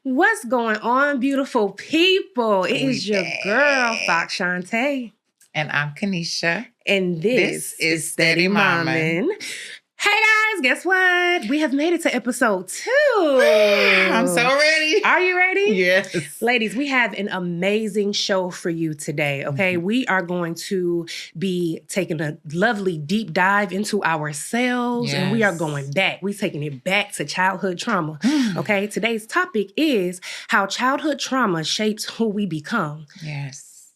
What's going on, beautiful people? It is your girl, Fox Shantae. And I'm Kanisha. And this is Steady Mommin. Hey guys, guess what? We have made it to episode 2. I'm so ready. Are you ready? Yes. Ladies, we have an amazing show for you today, okay? We are going to be taking a lovely deep dive into ourselves, and we are going back. We're taking it back to childhood trauma, okay? Today's topic is how childhood trauma shapes who we become. Yes.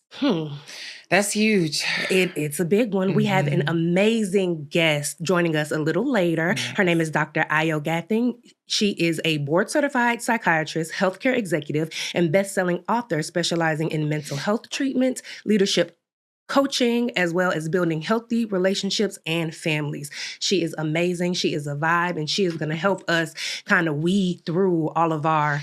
That's huge. It's a big one. We have an amazing guest joining us a little later. Yes. Her name is Dr. Ayo Gathing. She is a board-certified psychiatrist, healthcare executive, and best-selling author specializing in mental health treatment, leadership coaching, as well as building healthy relationships and families. She is amazing. She is a vibe, and she is going to help us kind of weed through all of our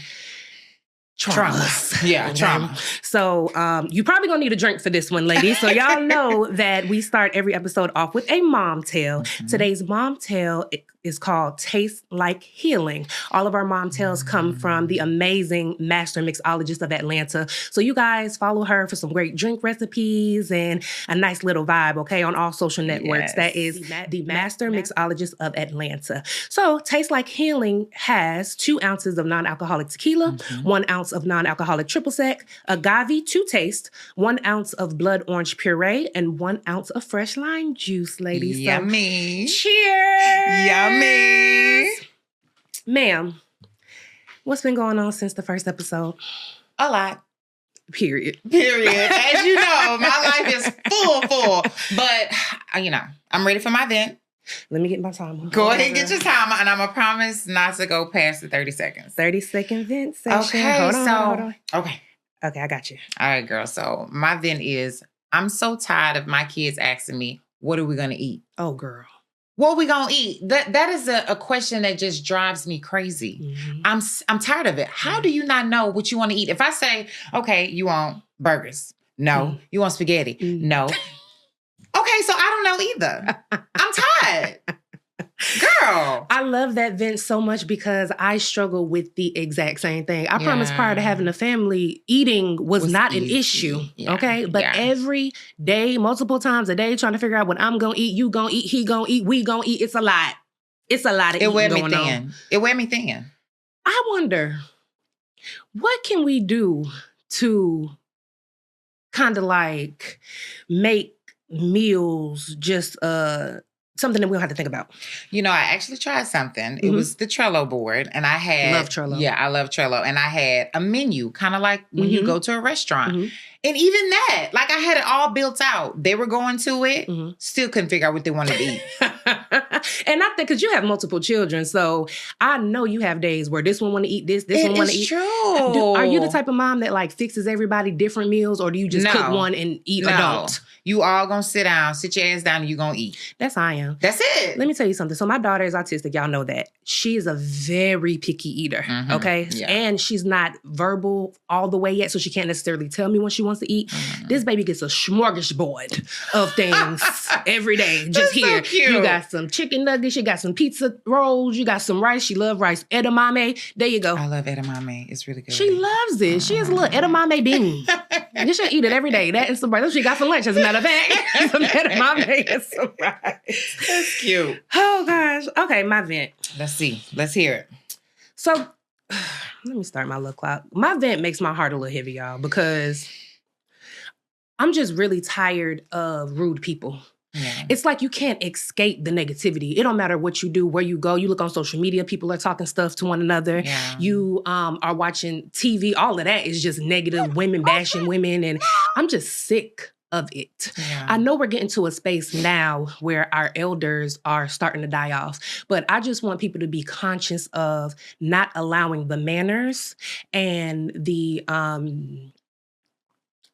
traumas. Yeah, trauma. So you probably gonna need a drink for this one, ladies. So y'all know that we start every episode off with a mom tale. Today's mom tale is called Taste Like Healing. All of our mom tales come from the amazing master mixologist of Atlanta. So you guys follow her for some great drink recipes and a nice little vibe, okay, on all social networks. Yes. That is the master mixologist of Atlanta. So Taste Like Healing has 2 ounces of non-alcoholic tequila, 1 ounce of non-alcoholic triple sec, agave to taste, 1 ounce of blood orange puree, and 1 ounce of fresh lime juice, ladies. Yummy. So, cheers. Yummy. Ma'am, what's been going on since the first episode? A lot. Period. As you know, my life is full. But, I'm ready for my vent. Let me get my timer. Go ahead and get your timer, and I'm going to promise not to go past the 30 seconds. 30-second vent session. Okay, hold on. Okay, I got you. All right, girl. So my vent is, I'm so tired of my kids asking me, what are we going to eat? Oh, girl. What are we going to eat? That is a question that just drives me crazy. I'm tired of it. How do you not know what you want to eat? If I say, okay, you want burgers? No. You want spaghetti? No. Okay, so I don't know either. I'm tired. Girl. I love that vent so much because I struggle with the exact same thing. I promise prior to having a family, eating was not an issue, okay? But every day, multiple times a day, trying to figure out what I'm going to eat, you going to eat, he going to eat, we going to eat. It's a lot. It's a lot of eating going on. It wear me thin. I wonder, what can we do to kind of like make meals just something that we don't have to think about? I actually tried something. It was the Trello board, and I had... Love Trello. Yeah, I love Trello. And I had a menu, kind of like when you go to a restaurant. And even that, like I had it all built out. They were going to it, still couldn't figure out what they wanted to eat. And I think, because you have multiple children, so I know you have days where this one want to eat this one want to eat. It's true. Are you the type of mom that like fixes everybody different meals, or do you just cook one and eat adult? You all gonna sit your ass down, and you gonna eat. That's how I am. That's it. Let me tell you something. So my daughter is autistic. Y'all know that. She is a very picky eater, okay? Yeah. And she's not verbal all the way yet, so she can't necessarily tell me when she wants to eat. This baby gets a smorgasbord of things every day. Just here. So you got some chicken nuggets, you got some pizza rolls, you got some rice. She loves rice. Edamame. There you go. I love edamame. It's really good. She loves it. She is a little edamame bean. You should eat it every day. That and some rice. That's what she got for lunch, as a matter of fact. Some edamame and some rice. That's cute. Oh, gosh. Okay, my vent. Let's see. Let's hear it. So, let me start my little clock. My vent makes my heart a little heavy, y'all, because I'm just really tired of rude people. Yeah. It's like you can't escape the negativity. It don't matter what you do, where you go. You look on social media, people are talking stuff to one another. Yeah. You are watching TV. All of that is just negative, women bashing women. And I'm just sick of it. Yeah. I know we're getting to a space now where our elders are starting to die off, but I just want people to be conscious of not allowing the manners and the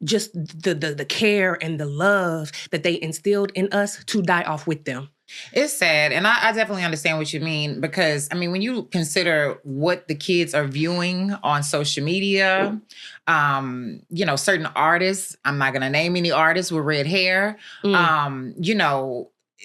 just the care and the love that they instilled in us to die off with them. It's sad. And I definitely understand what you mean, because, when you consider what the kids are viewing on social media, certain artists, I'm not going to name any artists with red hair,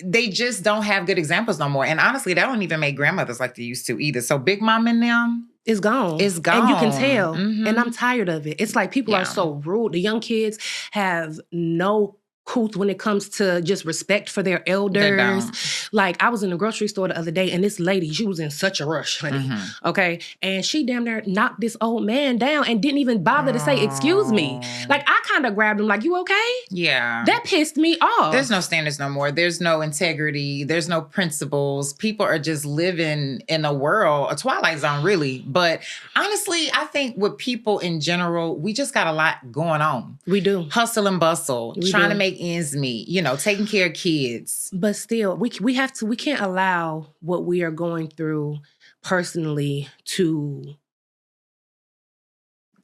they just don't have good examples no more. And honestly, they don't even make grandmothers like they used to either. So Big Mom and them, It's gone. It's gone. And you can tell. And I'm tired of it. It's like people are so rude. The young kids have no couth when it comes to just respect for their elders. Like, I was in the grocery store the other day, and this lady, she was in such a rush, honey. Okay? And she damn near knocked this old man down and didn't even bother to say, excuse me. Like, I kind of grabbed him like, you okay? Yeah. That pissed me off. There's no standards no more. There's no integrity. There's no principles. People are just living in a world, a Twilight Zone, really. But honestly, I think with people in general, we just got a lot going on. We do. Hustle and bustle, trying to make ends meet, taking care of kids. But still, we can't allow what we are going through personally to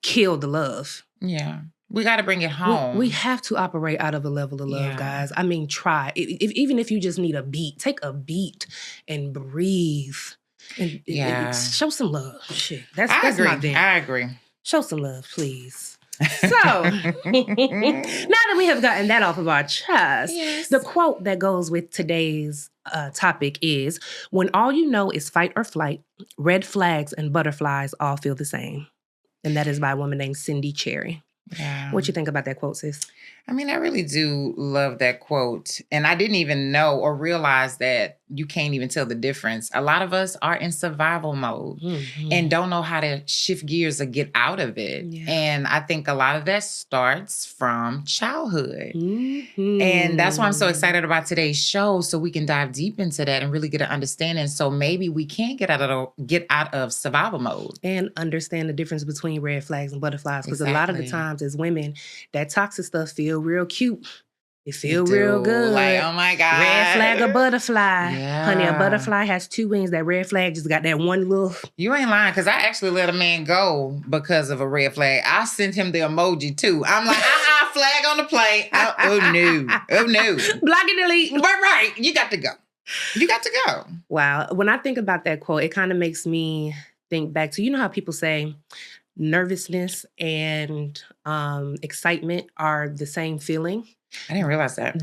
kill the love. Yeah. We got to bring it home. We have to operate out of a level of love, guys. I mean, try. Even if you just need a beat, take a beat and breathe. And show some love. Shit. That's my thing. I agree. Show some love, please. So, now that we have gotten that off of our chest, the quote that goes with today's topic is, when all you know is fight or flight, red flags and butterflies all feel the same. And that is by a woman named Cindy Cherry. Yeah. What you think about that quote, sis? I mean, I really do love that quote. And I didn't even know or realize that you can't even tell the difference. A lot of us are in survival mode and don't know how to shift gears or get out of it. Yeah. And I think a lot of that starts from childhood. And that's why I'm so excited about today's show, so we can dive deep into that and really get an understanding. So maybe we can get out of survival mode. And understand the difference between red flags and butterflies. Because a lot of the times as women, that toxic stuff feels real cute. It feels real good. Like, oh my God. Red flag or butterfly. Yeah. Honey, a butterfly has two wings. That red flag just got that one little... You ain't lying, because I actually let a man go because of a red flag. I sent him the emoji too. I'm like, flag on the plate. Oh no. Block and delete. But right, you got to go. You got to go. Wow. When I think about that quote, it kind of makes me think back to, you know how people say nervousness and excitement are the same feeling? I didn't realize that.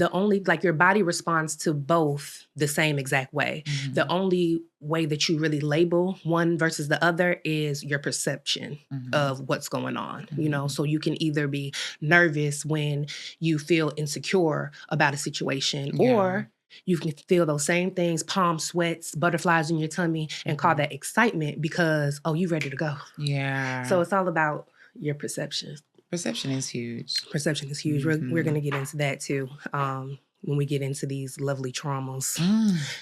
Your body responds to both the same exact way. The only way that you really label one versus the other is your perception of what's going on, So you can either be nervous when you feel insecure about a situation, or you can feel those same things, palm sweats, butterflies in your tummy, and call that excitement because, you ready to go. Yeah. So it's all about your perception. Perception is huge. Perception is huge. We're going to get into that too when we get into these lovely traumas.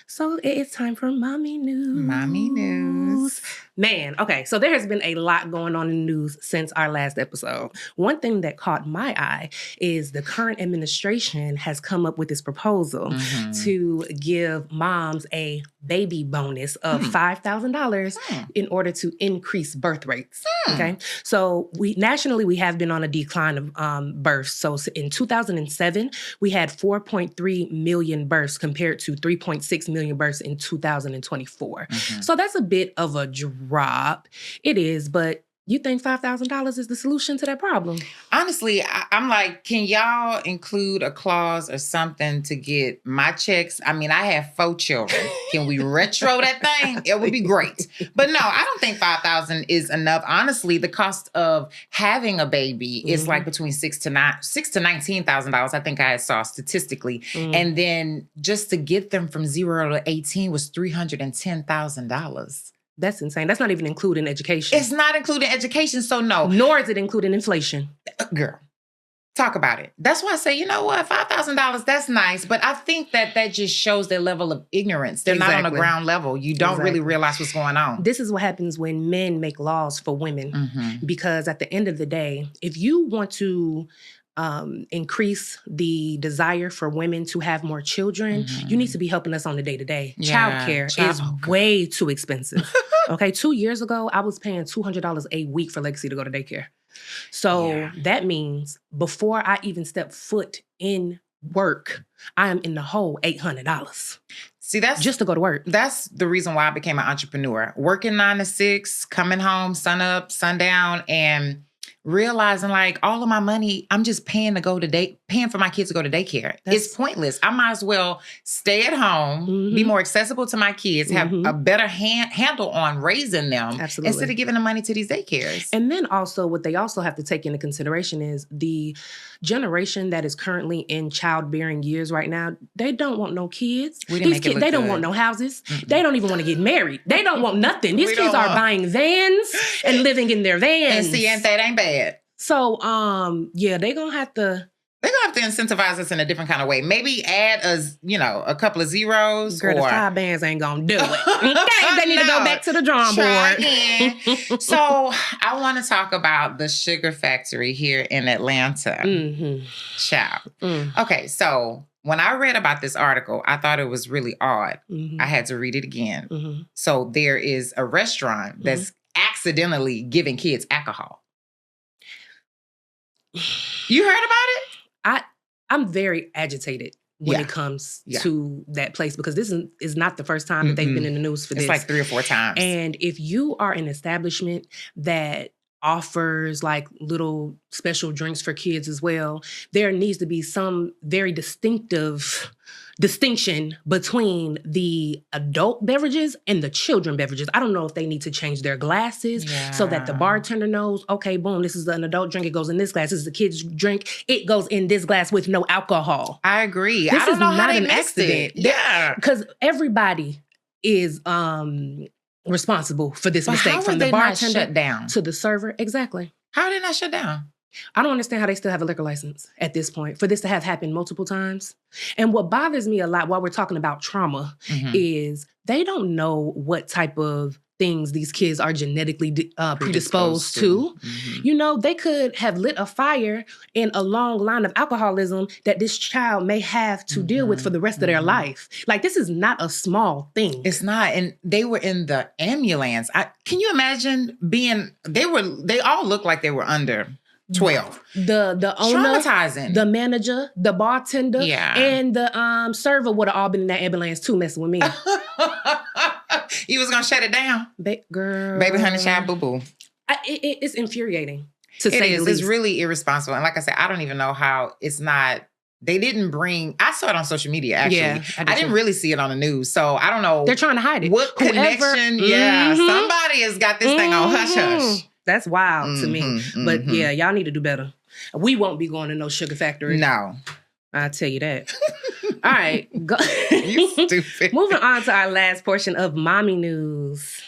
So it's time for Mommy News. Mommy News. Man, okay. So there has been a lot going on in the news since our last episode. One thing that caught my eye is the current administration has come up with this proposal to give moms a baby bonus of $5,000 in order to increase birth rates. Okay. So nationally, we have been on a decline of births. So in 2007, we had 4.3 million births compared to 3.6 million births in 2024. So that's a bit of a drop. It is, but you think $5,000 is the solution to that problem? Honestly, I'm like, can y'all include a clause or something to get my checks? I mean, I have 4 children. Can we retro that thing? It would be great. But no, I don't think $5,000 is enough. Honestly, the cost of having a baby is like between $6,000 to $19,000. I think I saw statistically. And then just to get them from 0 to 18 was $310,000. That's insane. That's not even including education. It's not including education, so no. Nor is it including inflation. Girl, talk about it. That's why I say, you know what, $5,000, that's nice. But I think that just shows their level of ignorance. They're not on the ground level. You don't really realize what's going on. This is what happens when men make laws for women. Because at the end of the day, if you want to increase the desire for women to have more children, you need to be helping us on the day-to-day. Childcare is way too expensive. Okay, 2 years ago, I was paying $200 a week for Legacy to go to daycare. So that means before I even step foot in work, I am in the hole $800. See, that's just to go to work. That's the reason why I became an entrepreneur. Working 9 to 6, coming home, sun up, sundown, and realizing like all of my money, I'm just paying for my kids to go to daycare. It's pointless. I might as well stay at home, be more accessible to my kids, have a better handle on raising them instead of giving the money to these daycares. And then also what they also have to take into consideration is the generation that is currently in childbearing years right now, they don't want no kids. These kids, they don't want no houses. They don't even want to get married. They don't want nothing. These kids are buying vans and living in their vans. And see, and that ain't bad. So, they're gonna have to incentivize us in a different kind of way. Maybe add a couple of zeros. Girl, the 5 bands ain't gonna do it. Okay, they need to go back to the drawing board. So I want to talk about the sugar factory here in Atlanta. Child. Okay, so when I read about this article, I thought it was really odd. I had to read it again. So there is a restaurant that's accidentally giving kids alcohol. You heard about it? I'm very agitated when it comes to that place because this is not the first time that they've been in the news for this. It's like 3 or 4 times. And if you are an establishment that offers like little special drinks for kids as well, there needs to be some very distinction between the adult beverages and the children beverages. I don't know if they need to change their glasses so that the bartender knows, okay, boom, this is an adult drink. It goes in this glass. This is a kid's drink. It goes in this glass with no alcohol. I agree. This I don't is know not how they an missed accident. it. Yeah. Because everybody is responsible for this mistake. From the bartender shut down to the server. Exactly. How did not shut down? I don't understand how they still have a liquor license at this point for this to have happened multiple times. And what bothers me a lot while we're talking about trauma is they don't know what type of things these kids are genetically predisposed to. You know, they could have lit a fire in a long line of alcoholism that this child may have to deal with for the rest of their life. Like, this is not a small thing. It's not. And they were in the ambulance. Can you imagine they all looked like they were under 12. The owner, traumatizing. The manager, the bartender, and the server would have all been in that ambulance too, messing with me. You was gonna shut it down, girl, baby, honey, child, boo boo. It's infuriating to say the least. It's really irresponsible, and like I said, I don't even know how it's not. They didn't bring. I saw it on social media. Actually, yeah, I didn't really see it on the news, so I don't know. They're trying to hide it. What connection? Yeah, somebody has got this thing on hush hush. That's wild to me. But yeah, y'all need to do better. We won't be going to no sugar factory. No. I'll tell you that. All right. Go. You stupid. Moving on to our last portion of Mommy News.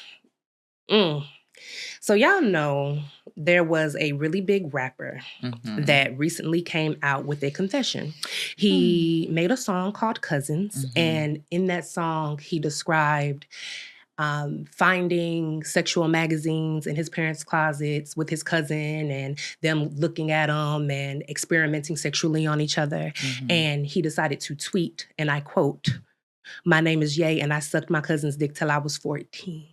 So y'all know there was a really big rapper that recently came out with a confession. He made a song called Cousins. And in that song, he described finding sexual magazines in his parents' closets with his cousin and them looking at them and experimenting sexually on each other. And he decided to tweet, and I quote, "My name is Ye, and I sucked my cousin's dick till I was 14.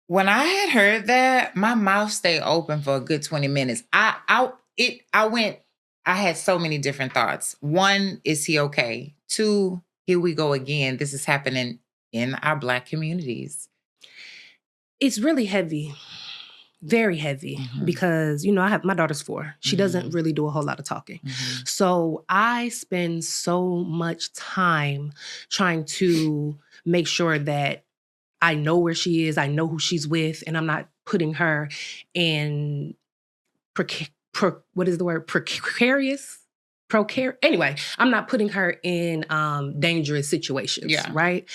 When I had heard that, my mouth stayed open for a good 20 minutes. I had so many different thoughts. 1, is he okay? 2, here we go again. This is happening in our Black communities. It's really heavy, very heavy, because, you know, my daughter's 4. She doesn't really do a whole lot of talking. So I spend so much time trying to make sure that I know where she is, I know who she's with, and I'm not putting her in precarious? Anyway, I'm not putting her in dangerous situations, right?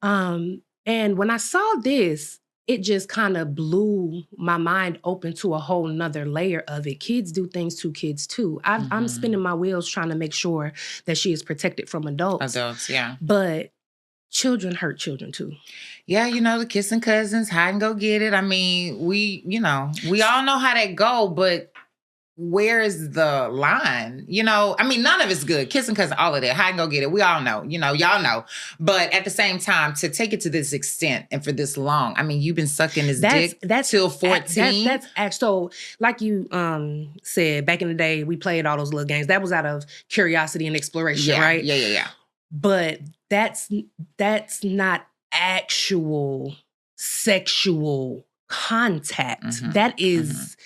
And when I saw this, it just kind of blew my mind open to a whole nother layer of it. Kids do things to kids too. I'm spinning my wheels trying to make sure that she is protected from adults. Yeah. But children hurt children too. Yeah, you know, the kissing cousins, hide and go get it. I mean, we all know how that go, but where is the line? You know, I mean, none of it's good. Kissing cousin, all of that. Hide and go get it. We all know, you know, y'all know. But at the same time, to take it to this extent and for this long, I mean, you've been sucking his dick till 14. That's actually, so like you said, back in the day, we played all those little games. That was out of curiosity and exploration, right? Yeah. But that's not actual sexual contact. That is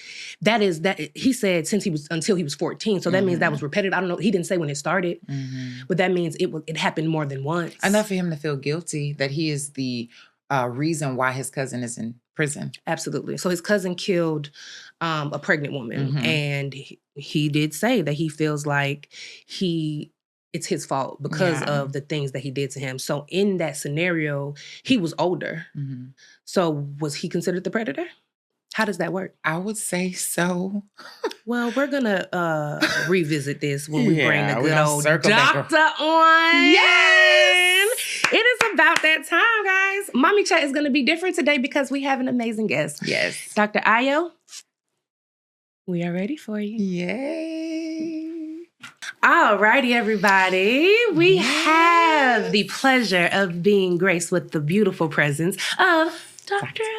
that is that he said until he was 14. So that means that was repetitive. I don't know. He didn't say when it started, but that means it happened more than once. Enough for him to feel guilty that he is the reason why his cousin is in prison. Absolutely. So his cousin killed a pregnant woman, and he did say that he feels like it's his fault because of the things that he did to him. So in that scenario, he was older. So was he considered the predator? How does that work? I would say so. Well, we're going to revisit this when we bring the good old circle doctor on. Yes! It is about that time, guys. Mommy Chat is going to be different today because we have an amazing guest. Yes. Dr. Ayo, we are ready for you. Yay. All righty, everybody. We have the pleasure of being graced with the beautiful presence of Dr. Ayo.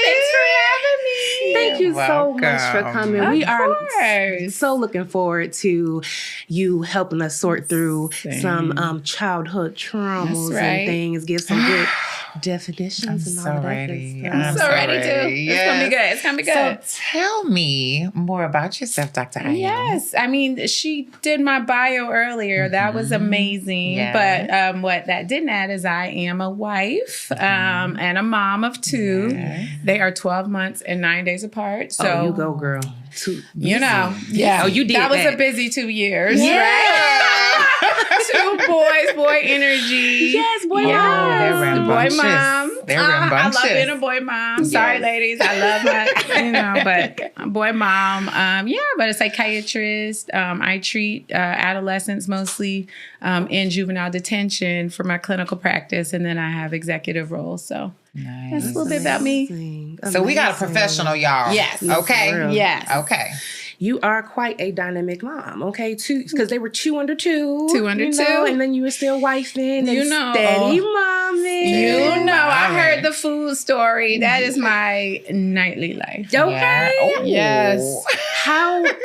Thanks for having me. Thank you so much for coming. We are course. so looking forward to you helping us sort through some childhood traumas and things, give some good definitions and all that good stuff. I'm so ready too. Yes. It's gonna be good. It's gonna be good. So tell me more about yourself, Dr. Ayo. Yes, I mean, she did my bio earlier. That was amazing. Yes. But what that didn't add is I am a wife and a mom of two. Yes. They are 12 months and 9 days apart. So you go, girl. You know, yeah. Oh, you did that. Was that. a busy 2 years, Yeah. right? 2 boys, boy energy. Yes, boy Yes. mom. They're The rambunctious. boy mom. They're I rambunctious. love being a boy mom. Sorry, Yes. ladies. I love my, but boy mom. But a psychiatrist. I treat adolescents mostly in juvenile detention for my clinical practice. And then I have executive roles. So Nice. that's a little bit about me. Amazing. So we got a professional, y'all. Yes. Okay. For real. Yes. Okay. You are quite a dynamic mom, okay? Because they were 2 under 2. 2 under you know, 2. and then you were still wifing You and know. steady momming. You know, I Mommy. heard the food story. That is my nightly life. Okay. Yeah. Oh. Yes.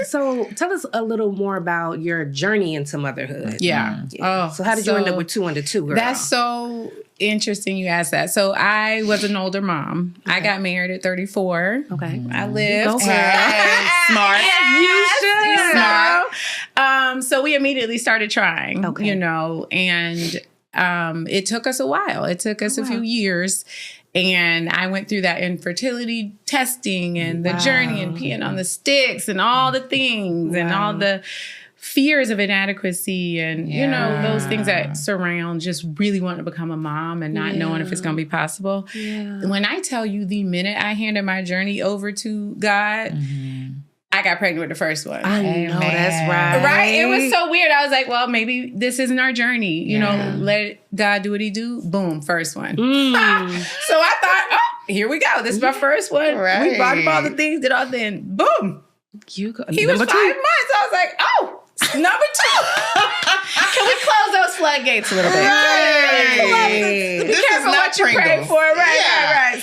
So tell us a little more about your journey into motherhood. Yeah. Yeah. So how did you end up with 2 under 2, girl? That's so interesting you asked that. So I was an older mom. I got married at 34. Okay. I lived. Go, girl. Hey, smart. You should. Smart. So we immediately started trying, Okay. and it took us a while. It took us a few years. And I went through that infertility testing and the journey and peeing on the sticks and all the things and all the fears of inadequacy and, those things that surround just really wanting to become a mom and not knowing if it's going to be possible. Yeah. When I tell you the minute I handed my journey over to God, I got pregnant with the first one. I know, that's right. Right? It was so weird. I was like, well, maybe this isn't our journey. You know, let God do what he do. Boom, first one. So I thought, oh, here we go. This is my first one. Right. We bought up all the things, did all the thing. Boom. You go. He was number 5 2. months. I was like, oh, number 2. Can we close those floodgates a little bit? Hey. Be This is careful not what you pray Pringles. for. Right.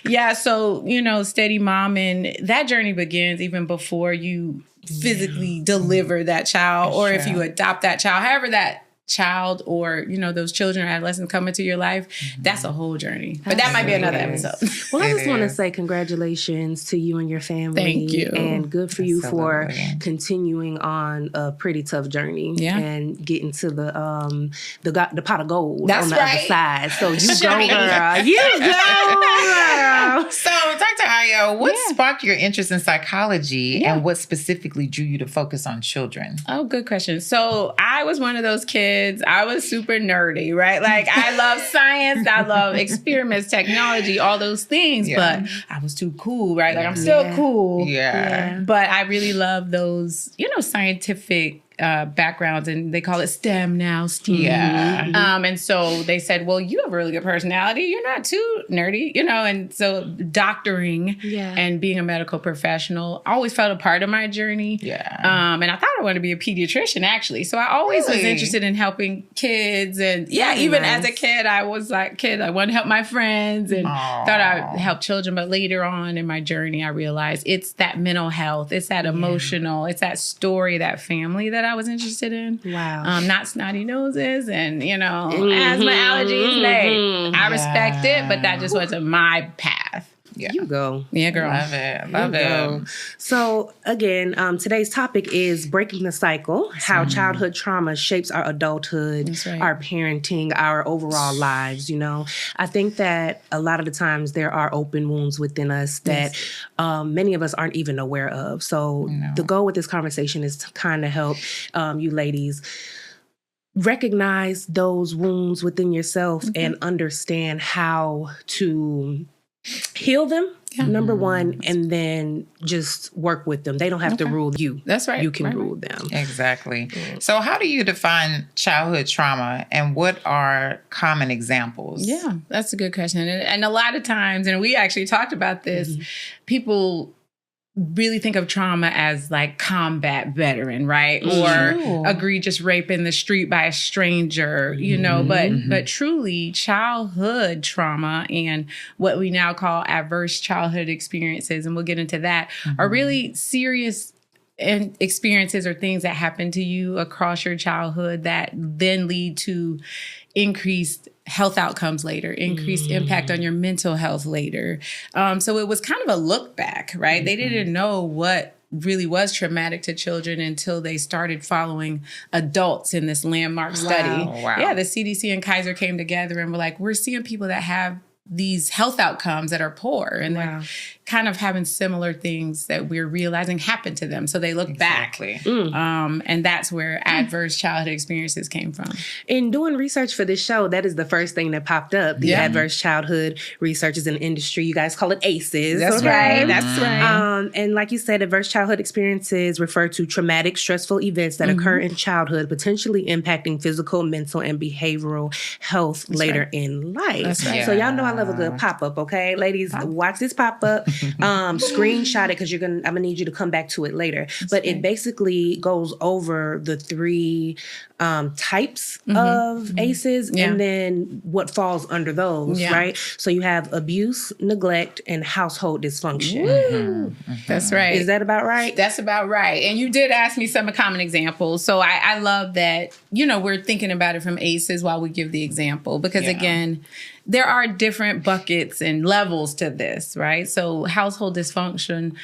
Yeah. So, steady mom. And that journey begins even before you physically deliver that child or if you adopt that child, however that child or, those children or adolescents come into your life, that's a whole journey. But that might be another episode. Well, I just want to say congratulations to you and your family. Thank you. And good for you for Absolutely. continuing on a pretty tough journey. Yeah. And getting to the pot of gold That's on the right. other side. So you go, Shiny. girl. You go, girl. So, Dr. Ayo, what sparked your interest in psychology and what specifically drew you to focus on children? Oh, good question. So I was one of those kids. I was super nerdy, right? Like I love science. I love experiments, technology, all those things. Yeah. But I was too cool, right? Like I'm still cool. Yeah. But I really love those, scientific backgrounds, and they call it STEM now, STEAM. Yeah. And so they said, well, you have a really good personality. You're not too nerdy, and so doctoring and being a medical professional always felt a part of my journey. Yeah. And I thought I wanted to be a pediatrician, actually. So I always was interested in helping kids. And even as a kid, I was like, I wanted to help my friends and thought I'd help children. But later on in my journey, I realized it's that mental health, it's that emotional, it's that story, that family that I was interested in. Wow. Not snotty noses and, asthma, allergies. I respect it, but that just wasn't my path. Yeah. You go. Yeah, girl. Love it. Love it. So again, today's topic is breaking the cycle, how childhood trauma shapes our adulthood, our parenting, our overall lives. You know, I think that a lot of the times there are open wounds within us that many of us aren't even aware of. So the goal with this conversation is to kind of help you ladies recognize those wounds within yourself and understand how to heal them, number one, and then just work with them. They don't have to rule you. That's right. You can rule them. Exactly. So how do you define childhood trauma, and what are common examples? Yeah, that's a good question. And a lot of times, and we actually talked about this, people really think of trauma as like combat veteran, right? Or egregious rape in the street by a stranger, you know, but truly childhood trauma and what we now call adverse childhood experiences, and we'll get into that, are really serious and experiences or things that happen to you across your childhood that then lead to increased health outcomes later, increased impact on your mental health later. So it was kind of a look back, right? They didn't know what really was traumatic to children until they started following adults in this landmark study. Wow. Yeah, the CDC and Kaiser came together and were like, we're seeing people that have these health outcomes that are poor, and they're kind of having similar things that we're realizing happen to them. So they look back. And that's where adverse childhood experiences came from. In doing research for this show, that is the first thing that popped up. The adverse childhood research is an industry. You guys call it ACEs. That's right. That's right. And like you said, adverse childhood experiences refer to traumatic, stressful events that occur in childhood, potentially impacting physical, mental, and behavioral health later in life. That's right. So y'all know I love a good pop-up, okay? Ladies, watch this pop-up. Screenshot it, because I'm gonna need you to come back to it later. But it basically goes over the three types of ACEs and then what falls under those, right? So you have abuse, neglect, and household dysfunction. That's right. Is that about right? That's about right. And you did ask me some common examples. So I love that, you know, we're thinking about it from ACEs while we give the example, because again, there are different buckets and levels to this, right? So household dysfunction,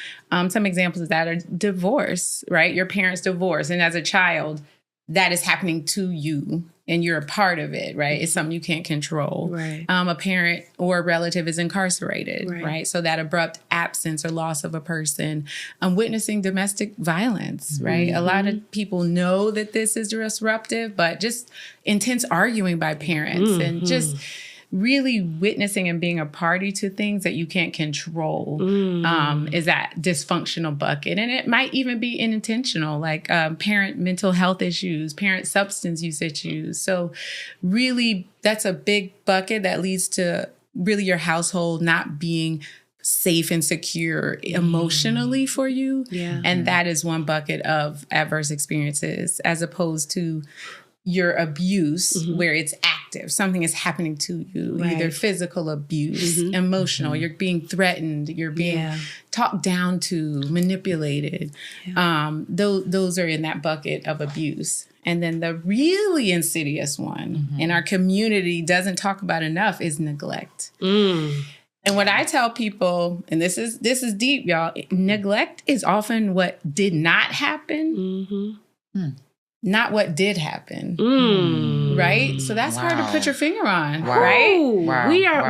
some examples of that are divorce, right? Your parents divorce. And as a child, that is happening to you and you're a part of it, right? It's something you can't control. Right. A parent or a relative is incarcerated, right? So that abrupt absence or loss of a person. Witnessing domestic violence, right? A lot of people know that this is disruptive, but just intense arguing by parents and just really witnessing and being a party to things that you can't control is that dysfunctional bucket. And it might even be unintentional, like parent mental health issues, parent substance use issues. So really, that's a big bucket that leads to really your household not being safe and secure emotionally for you. And that is one bucket of adverse experiences, as opposed to your abuse where it's active. Something is happening to you, either physical abuse, emotional, you're being threatened, you're being talked down to, manipulated. Those are in that bucket of abuse. And then the really insidious one, and our community doesn't talk about enough, is neglect. And what I tell people, and this is deep, y'all, neglect is often what did not happen. Not what did happen, right? So that's hard to put your finger on, right?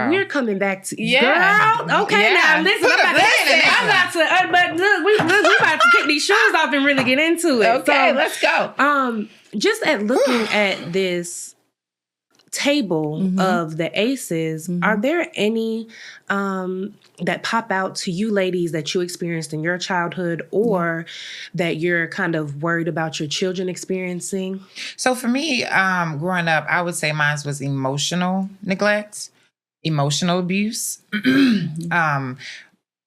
We're coming back to girl. Okay, now listen. I'm about to, but look, we about to kick these shoes off and really get into it. Okay, so, let's go. Just at looking at this table of the ACEs, are there any that pop out to you ladies that you experienced in your childhood, or that you're kind of worried about your children experiencing? So for me, growing up, I would say mine was emotional neglect, emotional abuse. My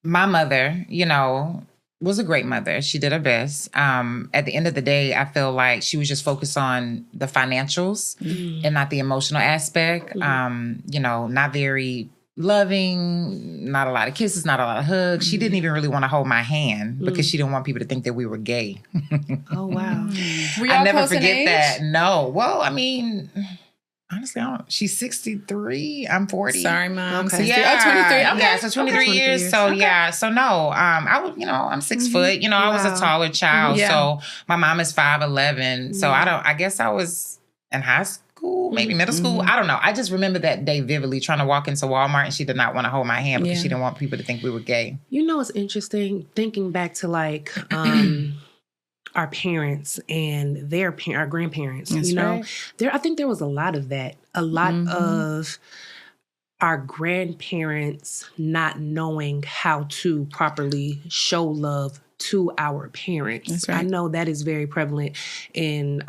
mother, you know, was a great mother. She did her best. At the end of the day, I feel like she was just focused on the financials and not the emotional aspect. You know, not very loving, not a lot of kisses, not a lot of hugs. She didn't even really want to hold my hand because she didn't want people to think that we were gay. Oh, wow. Were y'all I never close in forget age? that. No. Well, I mean, honestly, I don't. She's 63. I'm 40. Sorry, Mom. Okay. Yeah, 23. Okay. Yeah, so 23 Okay. years. So yeah, so no, I was, I'm 6 foot. I was a Wow. taller child. Yeah. So my mom is 5'11". So I guess I was in high school, maybe middle school. I don't know. I just remember that day vividly, trying to walk into Walmart, and she did not want to hold my hand because she didn't want people to think we were gay. It's interesting thinking back to like our parents and our grandparents. That's right. I think there was a lot of that. A lot of our grandparents not knowing how to properly show love to our parents. That's right. I know that is very prevalent in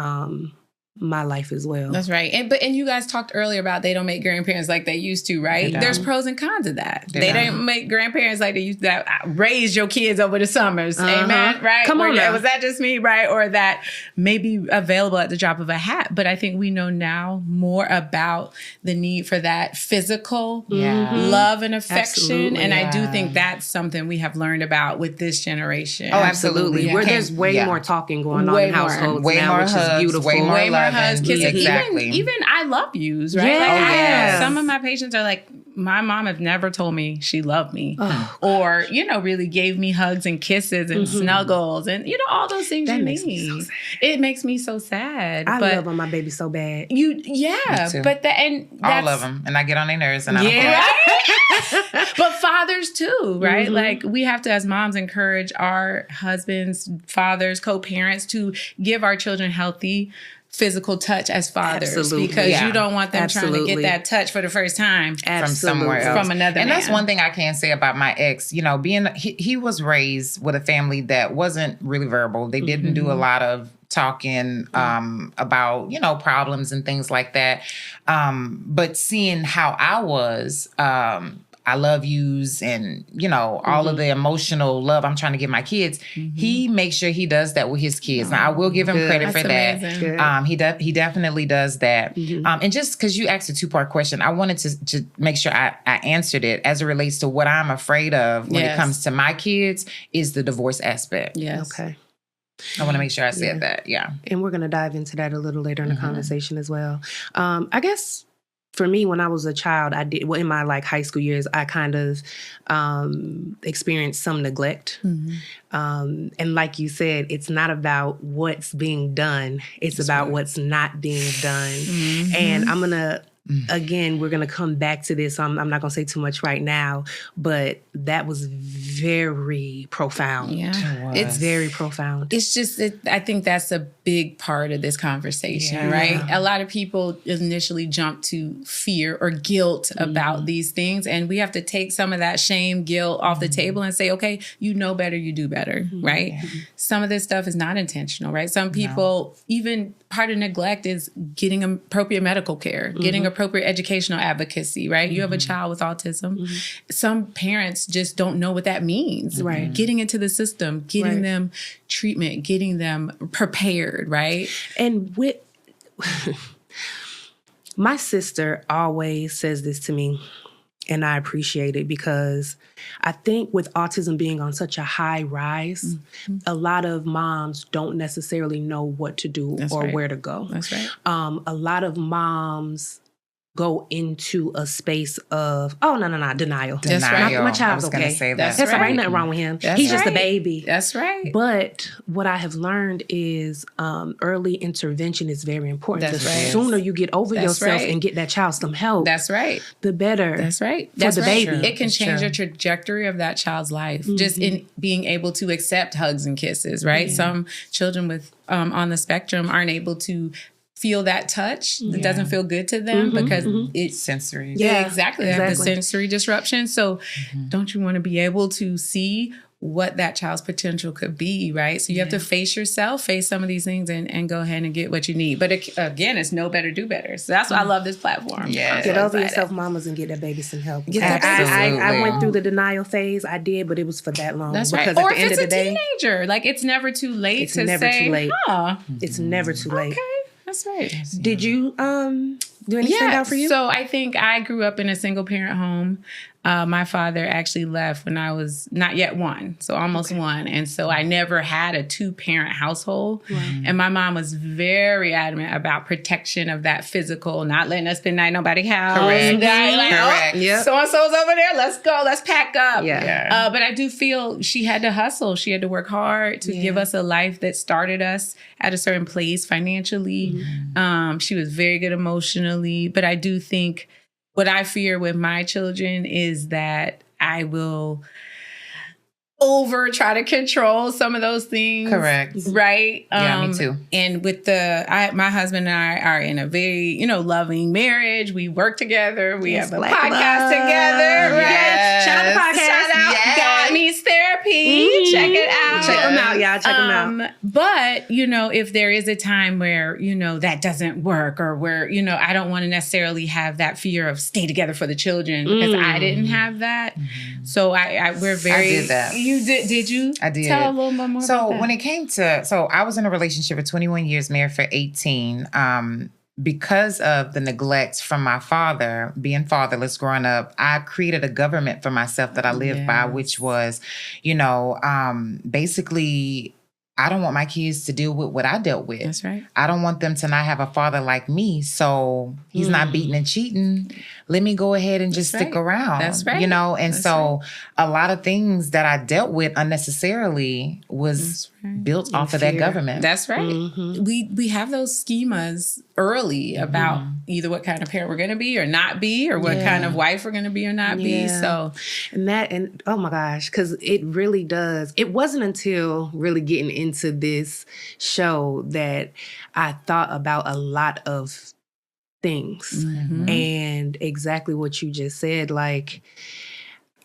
my life as well. That's right. And you guys talked earlier about they don't make grandparents like they used to, right? There's pros and cons of that. They don't make grandparents like they used to raise your kids over the summers. Amen. Right? Come on now. Was that just me, right? Or that may be available at the drop of a hat. But I think we know now more about the need for that physical love and affection. Absolutely. And I do think that's something we have learned about with this generation. Oh, absolutely. Where there's way more talking going on in households way now, more which hugs, is beautiful. way more love. Hugs, kisses, Exactly. even I love yous, right? Yes. Like some of my patients are like, my mom have never told me she loved me, or really gave me hugs and kisses and snuggles and all those things. That you makes need. me so sad. It makes me so sad. I love on my baby so bad. But that's all of them, and I get on their nerves, and I don't care. right? But fathers too, right? Like we have to, as moms, encourage our husbands, fathers, co-parents to give our children healthy physical touch as fathers. Absolutely. Because you don't want them trying to Absolutely. get that touch for the first time from somewhere else. From another and man. that's one thing I can say about my ex. He was raised with a family that wasn't really verbal. They didn't do a lot of talking about problems and things like that. But seeing how I was, I love yous and, all of the emotional love I'm trying to give my kids. He makes sure he does that with his kids. Now, I will give him credit for that. He definitely does that. And just because you asked a 2-part question, I wanted to make sure I answered it as it relates to what I'm afraid of when it comes to my kids is the divorce aspect. Yes. Okay. I want to make sure I said that. Yeah. And we're going to dive into that a little later in the conversation as well. I guess for me, when I was a child, in my high school years, I kind of experienced some neglect. And like you said, it's not about what's being done. It's about what's not being done. And I'm going to, again, we're going to come back to this. I'm not going to say too much right now, but that was very profound. Yeah. It's very profound. It's just, I think that's a big part of this conversation, right? A lot of people initially jump to fear or guilt about these things. And we have to take some of that shame, guilt off the table and say, okay, you know better, you do better, right? Some of this stuff is not intentional, right? Some people, even part of neglect is getting appropriate medical care, getting appropriate educational advocacy, right? You have a child with autism. Some parents just don't know what that means. Right. Getting into the system, getting them treatment, getting them prepared, right? And with my sister always says this to me, and I appreciate it because I think with autism being on such a high rise, a lot of moms don't necessarily know what to do where to go. That's right. A lot of moms go into a space of, denial. That's right. My child's okay. Say that. That's all right. Ain't nothing wrong with him. He's just a baby. That's right. But what I have learned is early intervention is very important. That's the right. sooner you get over yourself and get that child some help, that's right. the better. That's right. For the baby. True. It can change the trajectory of that child's life just in being able to accept hugs and kisses, right? Some children with on the spectrum aren't able to feel that touch. It doesn't feel good to them because it's sensory. Yeah, exactly. They have the sensory disruption. So don't you want to be able to see what that child's potential could be, right? So you have to face yourself, face some of these things and go ahead and get what you need. But again, it's know better, do better. So that's why I love this platform. Yeah. Get over yourself, mamas, and get that baby some help. Absolutely. I went through the denial phase. I did, but it was for that long. That's because right. at Or the end if of it's the a day, teenager, it's never too late it's to never say, too late. huh, It's never too late. okay, that's right. Did you do anything out for you? So I think I grew up in a single parent home. My father actually left when I was not yet one, so almost one. And so I never had a 2-parent household. And my mom was very adamant about protection of that physical, not letting us spend night in nobody's house. Correct. Correct. Yep. So-and-so's over there. Let's go. Let's pack up. Yeah. But I do feel she had to hustle. She had to work hard to give us a life that started us at a certain place financially. She was very good emotionally. But I do think what I fear with my children is that I will try to control some of those things. Correct. Right? Yeah, me too. And with my husband and I are in a very, loving marriage. We work together. We have a podcast together. Right? Yes. Shout out the podcast. Shout out Yes. God Needs Therapy. Check it out. Check them out, y'all. Check them out. But, if there is a time where, that doesn't work or where, I don't want to necessarily have that fear of stay together for the children because I didn't have that. So we're very... I did that. You did? Did you? I did. Tell a little bit more about that. So when it came to... So I was in a relationship for 21 years, married for 18. Because of the neglect from my father, being fatherless growing up, I created a government for myself that I lived by, which was, basically, I don't want my kids to deal with what I dealt with. That's right. I don't want them to not have a father like me. So he's not beating and cheating. Let me go ahead and just stick around. That's right. And That's so a lot of things that I dealt with unnecessarily was built off of that government. That's right. We have those schemas early about either what kind of parent we're going to be or not be, or what kind of wife we're going to be or not be. So, and oh my gosh, because it really does. It wasn't until really getting into this show that I thought about a lot of things and exactly what you just said. Like,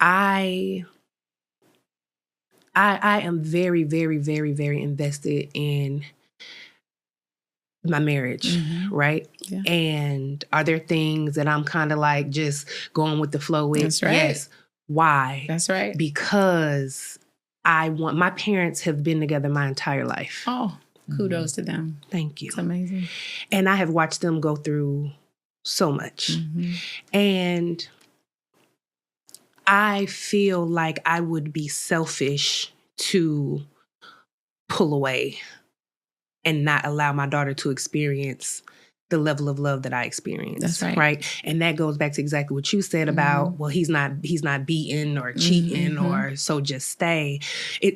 I am very, very, very, very invested in my marriage, right? Yeah. And are there things that I'm kind of like just going with the flow with? That's right. Yes. Why? That's right. Because my parents have been together my entire life. Oh, kudos to them. Thank you. It's amazing. And I have watched them go through so much. And I feel like I would be selfish to pull away and not allow my daughter to experience the level of love that I experienced. That's right. Right. And that goes back to exactly what you said about, well, he's not beating or cheating or so just stay.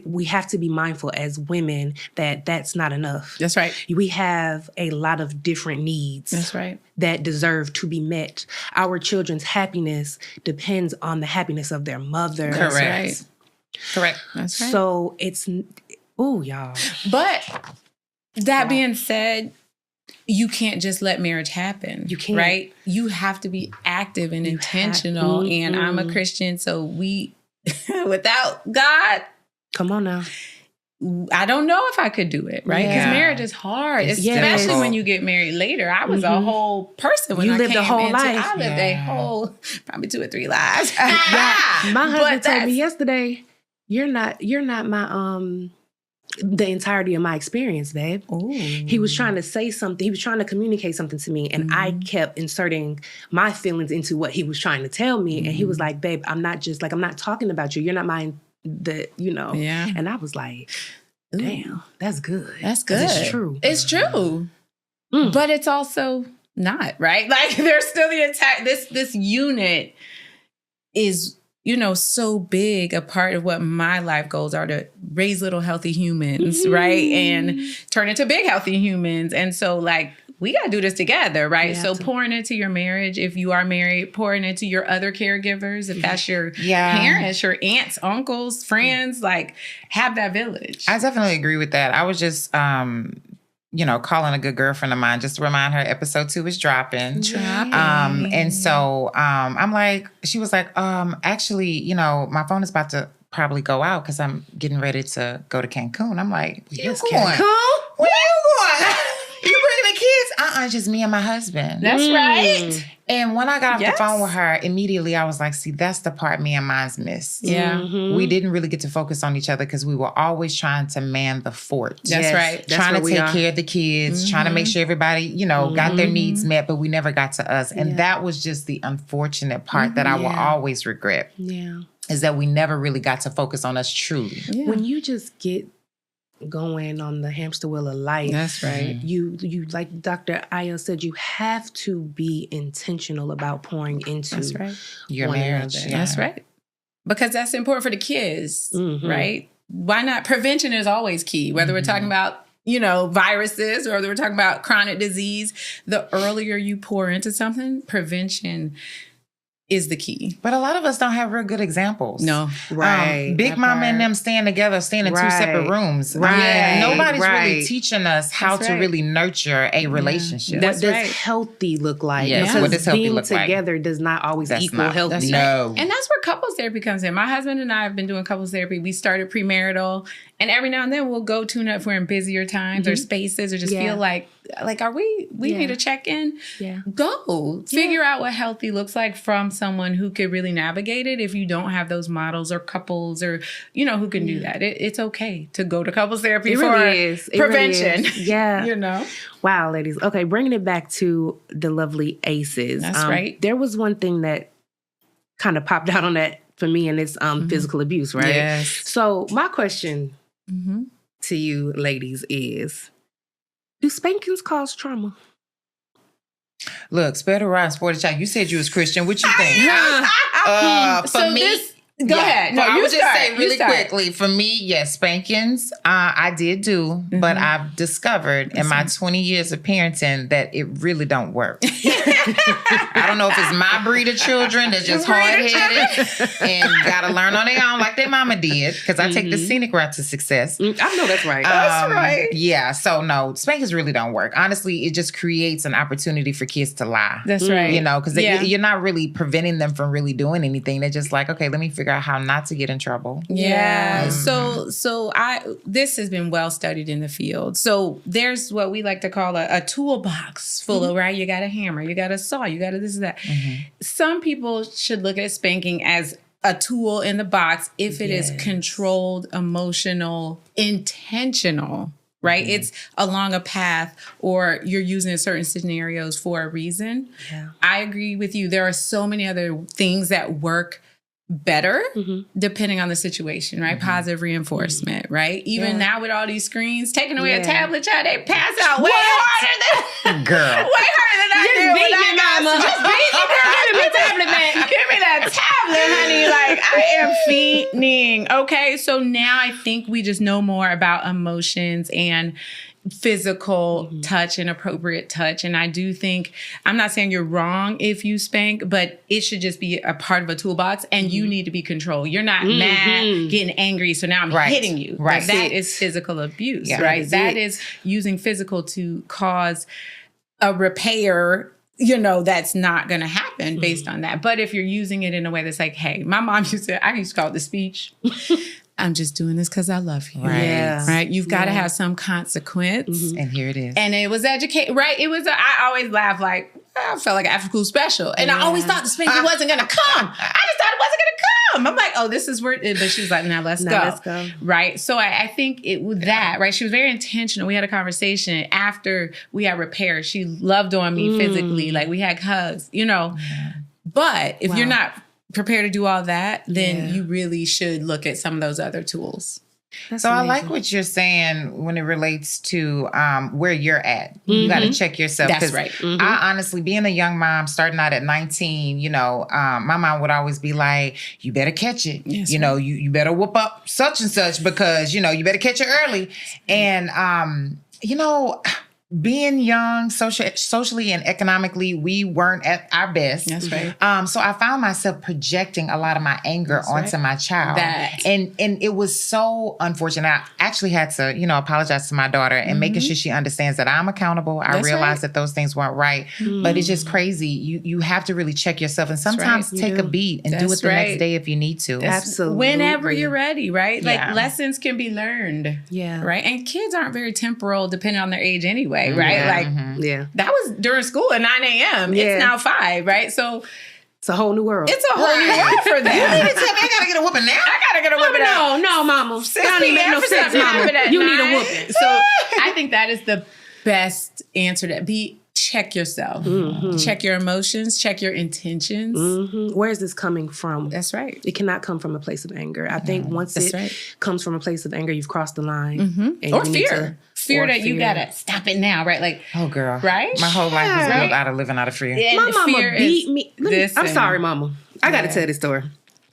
We have to be mindful as women that that's not enough. That's right. We have a lot of different needs. That's right. That deserve to be met. Our children's happiness depends on the happiness of their mother. Correct. That's right. Correct. That's right. So it's, y'all. But that being said, you can't just let marriage happen. You can't. Right? You have to be active and intentional. And I'm a Christian, so without God, come on now. I don't know if I could do it, right? Because marriage is hard, especially when you get married later. I was a whole person when I lived came a whole into, life. I lived a whole, probably 2 or 3 lives. My husband told me yesterday, you're not my the entirety of my experience, babe. Ooh. He was trying to say something. He was trying to communicate something to me. And I kept inserting my feelings into what he was trying to tell me. And he was like, babe, I'm not talking about you. You're not mine. Yeah. And I was like, damn, that's good. That's good. It's true. It's true. But it's also not, right? Like, there's still the attack. This unit is, so big. A part of what my life goals are to raise little healthy humans, right? And turn into big healthy humans. And so, like, we got to do this together, right? So pouring into your marriage, if you are married, pouring into your other caregivers, if that's your parents, your aunts, uncles, friends, like, have that village. I definitely agree with that. I was just, calling a good girlfriend of mine just to remind her episode 2 is dropping. And so I'm like, she was like, actually, my phone is about to probably go out because I'm getting ready to go to Cancun. I'm like, where you going? Cancun? Where you going? You bringing any kids? Just me and my husband. That's right. And when I got off Yes. the phone with her, immediately I was like, see, that's the part me and mine's missed. Yeah. We didn't really get to focus on each other because we were always trying to man the fort. That's right. That's trying to where we take are. care of the kids, trying to make sure everybody, got their needs met, but we never got to us. And that was just the unfortunate part that I will always regret. Yeah. Is that we never really got to focus on us truly. Yeah. When you just get going on the hamster wheel of life, That's right. you like Dr. Ayo said, you have to be intentional about pouring into That's right. Your one marriage. another. Yeah. That's right. Because that's important for the kids, Mhm. right? Why not? Prevention is always key, whether we're talking about, viruses or whether we're talking about chronic disease. The earlier you pour into something, prevention is the key. But a lot of us don't have real good examples. No. Right. Big That Mama and part. them staying together, staying in two separate rooms. Right. Nobody's really Right. teaching us how That's to right. really nurture a relationship. What That's does right. healthy look like? Yes, Because what does healthy being look like? together does not always That's equal not- healthy. That's No. And that's where couples therapy comes in. My husband and I have been doing couples therapy. We started premarital, and every now and then we'll go tune up if we're in busier times or spaces or just Yeah. feel like are we Yeah. need to check in. Yeah. Go figure out what healthy looks like from someone who could really navigate it. If you don't have those models or couples or who can do that, it's okay to go to couples therapy It for really is. It really prevention. is. Yeah. Wow, ladies. Okay, bringing it back to the lovely aces. That's right. There was one thing that kind of popped out on that for me, and it's physical abuse, right? Yes. So my question Mm-hmm. to you ladies is, do spankings cause trauma? Look, spare the rod and sport the child. You said you was Christian. What you think? For So me, go ahead. No, I you would just start. say You really start. quickly. For me, yes, spankings. I did do, but I've discovered in my 20 years of parenting that it really don't work. I don't know if it's my breed of children that's just hard-headed and got to learn on their own like their mama did, because I take the scenic route to success. I know that's right. That's right. Yeah, so no, spankings really don't work. Honestly, it just creates an opportunity for kids to lie. That's right. Because you're not really preventing them from really doing anything. They're just like, okay, let me figure out how not to get in trouble. Yeah. So this has been well studied in the field. So there's what we like to call a toolbox full of, right? You got a hammer, you got a saw, you got a this and that. Some people should look at spanking as a tool in the box if it is controlled, emotional, intentional, right? It's along a path or you're using in certain scenarios for a reason. Yeah. I agree with you. There are so many other things that work better depending on the situation, right? Positive reinforcement, right? Even now with all these screens, taking away a tablet, child, they pass out way harder than Girl. way harder than I did when I got just beat me, girl. Give me the tablet, man. Give me that tablet, honey. Like, I am fiending. Okay, so now I think we just know more about emotions and physical touch and appropriate touch. And I do think, I'm not saying you're wrong if you spank, but it should just be a part of a toolbox and you need to be controlled. You're not mad, getting angry, so now I'm hitting you. Right. Like, that is physical abuse, Yeah. right? That is using physical to cause a repair, that's not going to happen based on that. But if you're using it in a way that's like, hey, my mom used to call it the speech. I'm just doing this because I love you. Right. Yeah. Right. You've got to have some consequence. And here it is. And it was educated, right? It was, I always laugh like, I felt like an after school special. And I always thought the spanking wasn't going to come. I just thought it wasn't going to come. I'm like, oh, this is where, but she's like, now let's go. Right. So I think it was that, right? She was very intentional. We had a conversation after we had repair. She loved on me physically. Like, we had hugs, But if you're not prepared to do all that, then you really should look at some of those other tools. That's so amazing. I like what you're saying when it relates to where you're at. You got to check yourself. That's 'cause right. I honestly, being a young mom, starting out at 19, my mom would always be like, you better catch it. Yes, You better whoop up such and such because, you better catch it early. And, being young, socially and economically, we weren't at our best. That's right. So I found myself projecting a lot of my anger onto my child. And it was so unfortunate. I actually had to, apologize to my daughter and making sure she understands that I'm accountable. I realized that those things weren't right. But it's just crazy. You have to really check yourself and sometimes take a beat and do it the next day if you need to. Absolutely. Whenever you're ready, right? Yeah. Like, lessons can be learned. Yeah. Right? And kids aren't very temporal depending on their age anyway. way, right? Like, that was during school at 9 a.m. Yeah. It's now 5, right? So it's a whole new world. it's a whole new world for them. You mean to tell me I gotta get a whooping now? I gotta get a whooping out. No, mama. That don't even make no sense, mama. You need a whooping. So I think that is the best answer to check yourself. Check your emotions, check your intentions. Where is this coming from? That's right. It cannot come from a place of anger. I think once it comes from a place of anger, you've crossed the line. And Or you need fear. Fear that you gotta stop it now, right? Like, oh, girl. Right? My whole life is built out of living out of fear. And my mama fear beat me. Listen. I'm sorry, mama. I got to tell this story.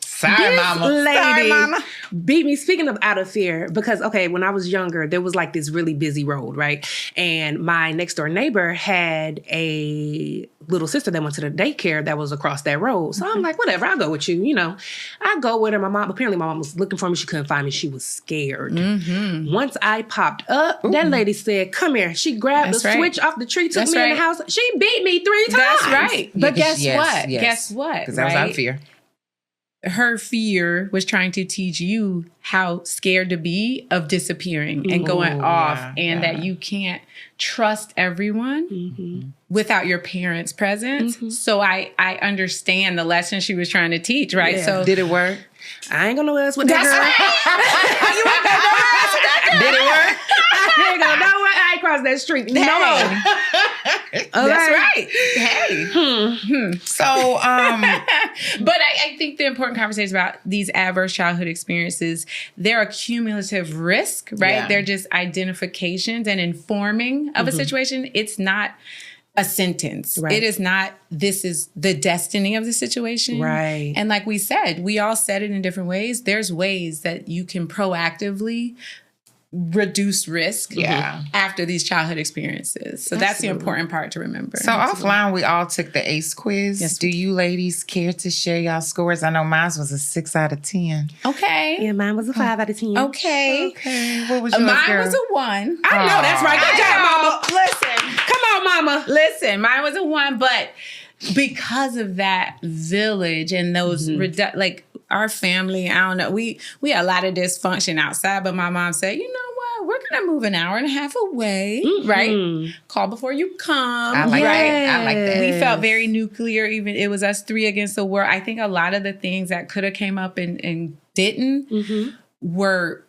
Sorry, This mama. lady Sorry, mama. beat me. Speaking of out of fear, because when I was younger, there was like this really busy road, right? And my next door neighbor had a little sister that went to the daycare that was across that road. So I'm like, whatever, I'll go with you. I go with her. Apparently my mom was looking for me. She couldn't find me. She was scared. Once I popped up, that lady said, "Come here." She grabbed the switch off the tree, took me in the house. She beat me 3 times. That's right. But guess what? Yes. Guess what? Because I was out of fear. Her fear was trying to teach you how scared to be of disappearing and going off, and that you can't trust everyone without your parents' presence. So I understand the lesson she was trying to teach, right? Yeah. So Did it work? I ain't gonna ask what that girl. Did it work? I ain't gonna know what I ain't cross that street. No. That's right. Hey. So, But I think the important conversation about these adverse childhood experiences, they're a cumulative risk, right? Yeah. They're just identifications and informing of a situation. It's not a sentence. Right. It is not, this is the destiny of the situation. Right. And like we said, we all said it in different ways. There's ways that you can proactively reduce risk after these childhood experiences. So that's the important part to remember. So offline, we all took the ACE quiz. Yes, Do you ladies care to share y'all scores? I know mine was a 6 out of 10. Okay. Yeah, mine was a 5 out of 10. Okay. What was yours, Mine girl? was a 1. I know that's right. Good job, mama. Listen. Come on, mama. Listen, mine was a 1, but because of that village and those like our family, I don't know, we had a lot of dysfunction outside, but my mom said, you know what, we're gonna move an hour and a half away, right? Call before you come. I like right? that. I like that. We felt very nuclear, even it was us 3 against the world. I think a lot of the things that could have came up and didn't were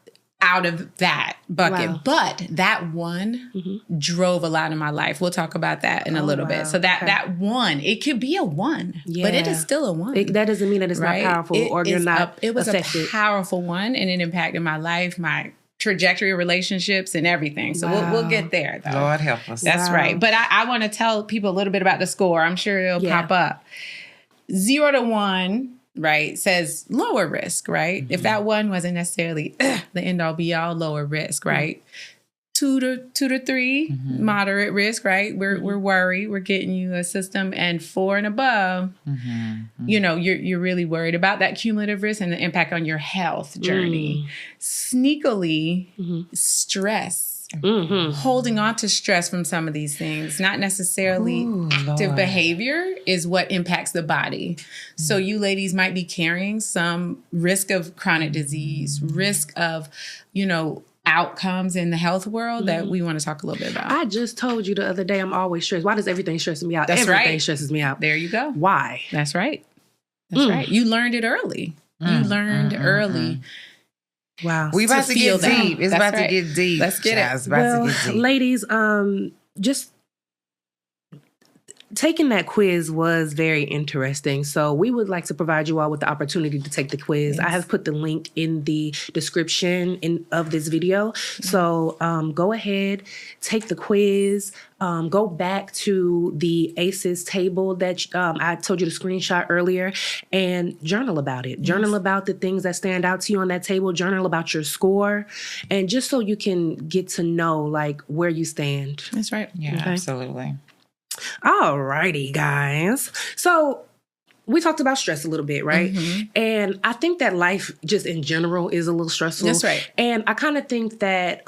out of that bucket. Wow. But that one drove a lot of my life. We'll talk about that in a little bit. So that one, it could be a 1, but it is still a 1. That doesn't mean that it's not powerful or you're not It was affected. a powerful one, and it impacted my life, my trajectory of relationships and everything. So we'll get there, though. Lord help us. That's right. But I want to tell people a little bit about the score. I'm sure it'll pop up. 0 to 1, right, says lower risk, right? If that 1 wasn't necessarily the end all be all, lower risk, right? 2 to 3, moderate risk, right? We're worried. We're getting you a system, and 4 and above, you know, you're really worried about that cumulative risk and the impact on your health journey. Sneakily, stress. Holding on to stress from some of these things, not necessarily active behavior, is what impacts the body. So you ladies might be carrying some risk of chronic disease, risk of, you know, outcomes in the health world that we want to talk a little bit about. I just told you the other day I'm always stressed. Why does everything stress me out? That's Everything right. stresses me out. There you go. Why? That's right. That's right. You learned it early. You learned early. Wow. We about to feel get that. deep. It's That's about right. to get deep. Let's get it. It's about to get deep. Ladies, just taking that quiz was very interesting. So we would like to provide you all with the opportunity to take the quiz. I have put the link in the description of this video. So go ahead, take the quiz. Go back to the ACEs table that I told you to screenshot earlier and journal about it. Journal about the things that stand out to you on that table. Journal about your score. And just so you can get to know like where you stand. That's right. Yeah, Okay. absolutely. All righty, guys. So we talked about stress a little bit, right? And I think that life just in general is a little stressful. That's right. And I kind of think that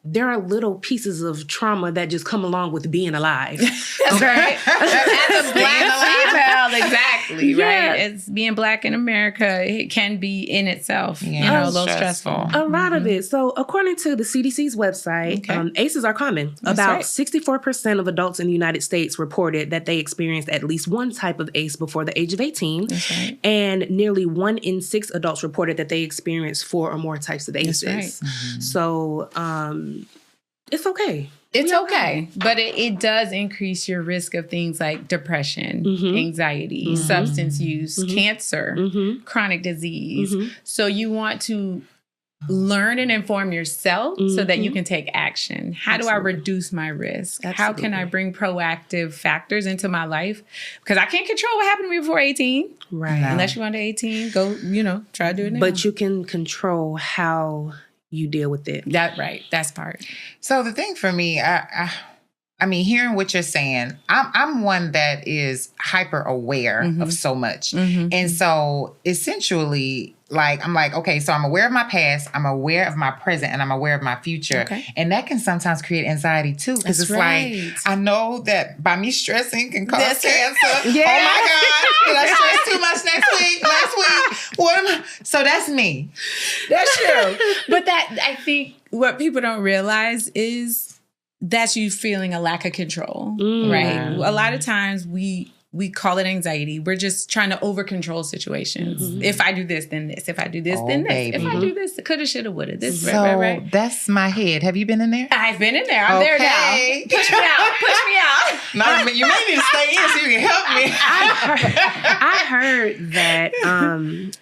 there are little pieces of trauma that just come along with being alive. Okay. As a Black female, exactly, Yeah. right? It's being Black in America, it can be in itself, Yeah, a little stressful. A lot of it. So according to the CDC's website, ACEs are common. About 64% of adults in the United States reported that they experienced at least one type of ACE before the age of 18. That's right. And nearly 1 in 6 adults reported that they experienced 4 or more types of ACEs. That's right. So it's okay. It's okay, but it does increase your risk of things like depression, anxiety, substance use, cancer, chronic disease. So you want to learn and inform yourself so that you can take action. How do I reduce my risk? How can I bring proactive factors into my life? Because I can't control what happened to me before 18. Right. No. Unless you're under 18, go, try to do it now. But you can control how you deal with it. That's part. So the thing for me, I mean, hearing what you're saying, I'm one that is hyper aware of so much. And so essentially, I'm like, okay, so I'm aware of my past, I'm aware of my present, and I'm aware of my future. Okay. And that can sometimes create anxiety too. Because it's like, I know that by me stressing can cause cancer. Yeah. Oh my God, did I stress too much next week? What am I? So that's me. That's true. But I think what people don't realize is that's you feeling a lack of control, right? A lot of times we call it anxiety. We're just trying to over control situations. If I do this, then this. If I do this, then this. Baby. If I do this, coulda, shoulda, woulda. This, so right. That's my head. Have you been in there? I've been in there. I'm there now. Push me out. No, you may need to stay in so you can help me. I heard that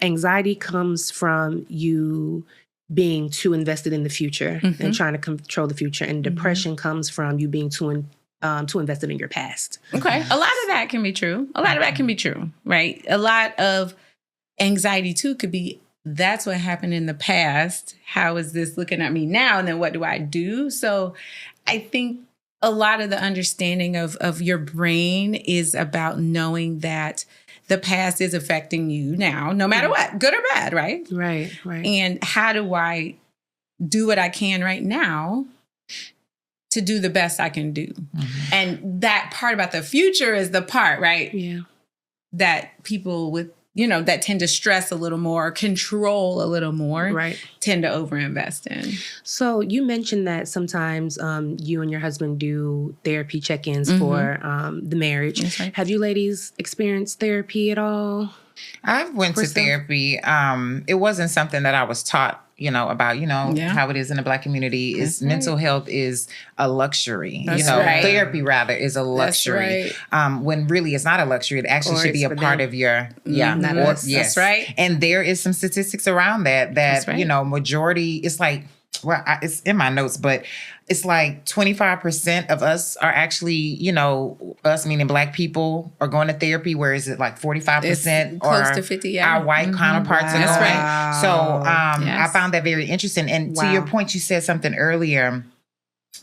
anxiety comes from you being too invested in the future and trying to control the future, and depression comes from you being too invested in your past. Okay, a lot of that can be true. Right? A lot of anxiety too could be, that's what happened in the past. How is this looking at me now? And then what do I do? So I think a lot of the understanding of your brain is about knowing that the past is affecting you now, no matter what, good or bad, right? Right. And how do I do what I can right now to do the best I can do? And that part about the future is the part, right? Yeah. That people with, that tend to stress a little more, control a little more, tend to overinvest in. So you mentioned that sometimes you and your husband do therapy check-ins for the marriage. That's right. Have you ladies experienced therapy at all? I went to therapy. It wasn't something that I was taught, about, how it is in the Black community. Is mental health is a luxury. Therapy rather is a luxury. When really it's not a luxury. It actually should be a part of your That's right. And there is some statistics around that majority. It's like, well, it's in my notes, but it's like 25% of us are actually, us meaning Black people are going to therapy, whereas it like 45% close to 50, our white counterparts are going. Right. So I found that very interesting. And to your point, you said something earlier,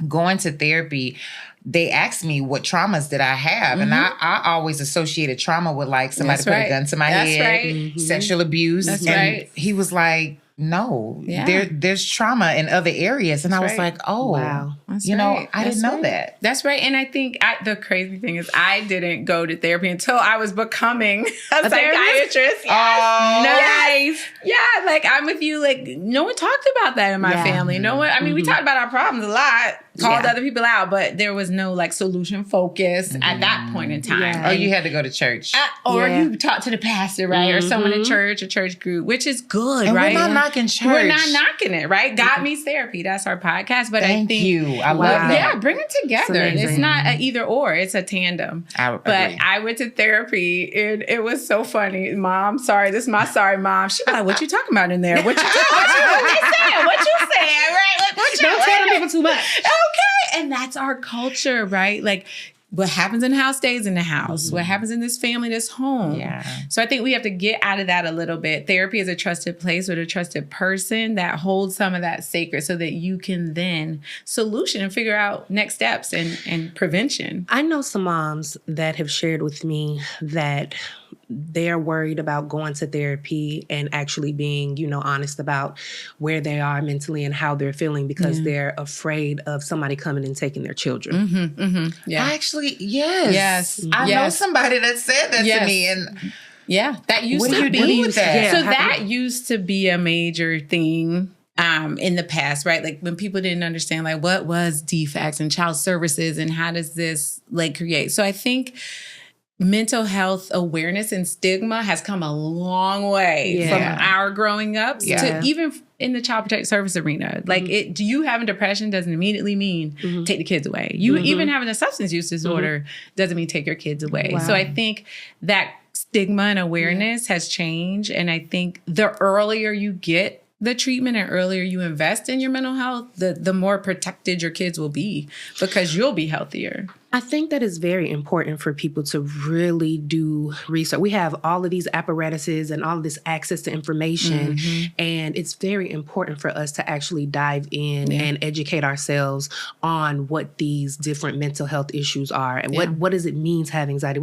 going to therapy, they asked me what traumas did I have. And I always associated trauma with like somebody put a gun to my head, sexual abuse. And he was like, no, there's trauma in other areas. And I was like, oh, wow. I didn't know that. That's right. And I think the crazy thing is I didn't go to therapy until I was becoming a psychiatrist. Yes. Oh, nice. Yeah, like I'm with you. Like no one talked about that in my family. No one, we talked about our problems a lot, called other people out, but there was no like solution focus at that point in time. Yeah. Or you had to go to church. Or you talk to the pastor, right? Or someone in church, a church group, which is good, and right? We're not knocking church. We're not knocking it, right? God Meets Therapy. That's our podcast. But Thank you. I love that. Yeah, bring it together. It's not an either or. It's a tandem. I went to therapy and it was so funny. Mom, sorry. This is my sorry mom. She's like, what you talking about in there? What you saying? What you saying? Right? Don't tell people too much. Okay. And that's our culture, right? Like, what happens in the house stays in the house. What happens in this family, this home. Yeah. So I think we have to get out of that a little bit. Therapy is a trusted place with a trusted person that holds some of that sacred so that you can then solution and figure out next steps and prevention. I know some moms that have shared with me that they're worried about going to therapy and actually being, honest about where they are mentally and how they're feeling because they're afraid of somebody coming and taking their children. Mm-hmm, mm-hmm. Yeah. Actually, yes. Yes. I know somebody that said that to me. And that used what to do you do with that? Yeah, so that used to be a major thing in the past, right? Like when people didn't understand like what was DFACS and child services and how does this like create. So I think mental health awareness and stigma has come a long way from our growing up to even in the child protective service arena. Like do you having depression doesn't immediately mean take the kids away. You even having a substance use disorder doesn't mean take your kids away. Wow. So I think that stigma and awareness has changed. And I think the earlier you get the treatment and earlier you invest in your mental health, the more protected your kids will be because you'll be healthier. I think that is very important for people to really do research. We have all of these apparatuses and all of this access to information, and it's very important for us to actually dive in and educate ourselves on what these different mental health issues are and what does it mean to have anxiety?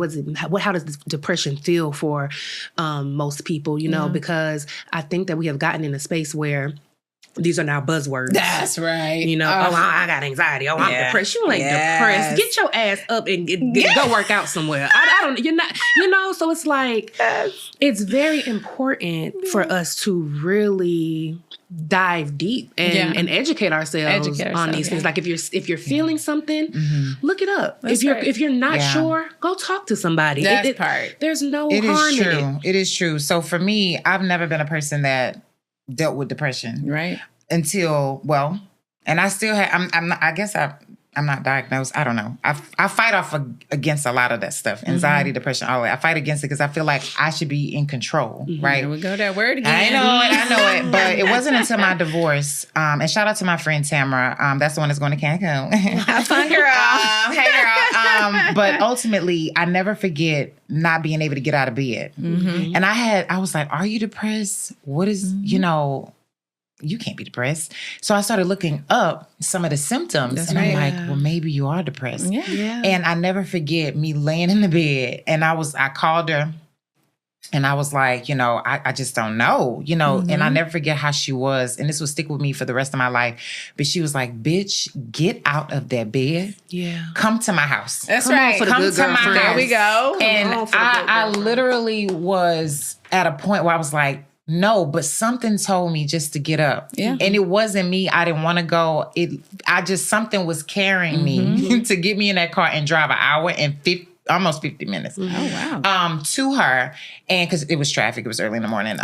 How does this depression feel for most people? Because I think that we have gotten in a space where these are now buzzwords. That's right. I got anxiety. Oh, I'm depressed. You ain't depressed. Get your ass up and go work out somewhere. I don't, you're not, so it's like, it's very important for us to really dive deep and educate ourselves on these things. Like if you're feeling something, look it up. If you're not sure, go talk to somebody. There's no harm in it. It is true. So for me, I've never been a person that dealt with depression, right? Until and I still have. I'm not diagnosed. I don't know. I fight off against a lot of that stuff, anxiety, depression, all that. I fight against it because I feel like I should be in control, right? Here we go that word again. I know it. But it wasn't until my divorce. And shout out to my friend Tamara. That's the one that's going to Cancun. Have fun, girl. Hey, girl. But ultimately, I never forget not being able to get out of bed. And I was like, are you depressed? What is, you can't be depressed. So I started looking up some of the symptoms. I'm like, well, maybe you are depressed. Yeah. And I never forget me laying in the bed. And I called her and I was like, I just don't know, and I never forget how she was. And this will stick with me for the rest of my life. But she was like, bitch, get out of that bed. Yeah. Come to my house. That's right. Come to my house. There we go. And I literally was at a point where I was like, no, but something told me just to get up. Yeah. And it wasn't me. I didn't want to go. Something was carrying me to get me in that car and drive an hour and almost 50 minutes. Oh, wow. To her. And because it was traffic, it was early in the morning.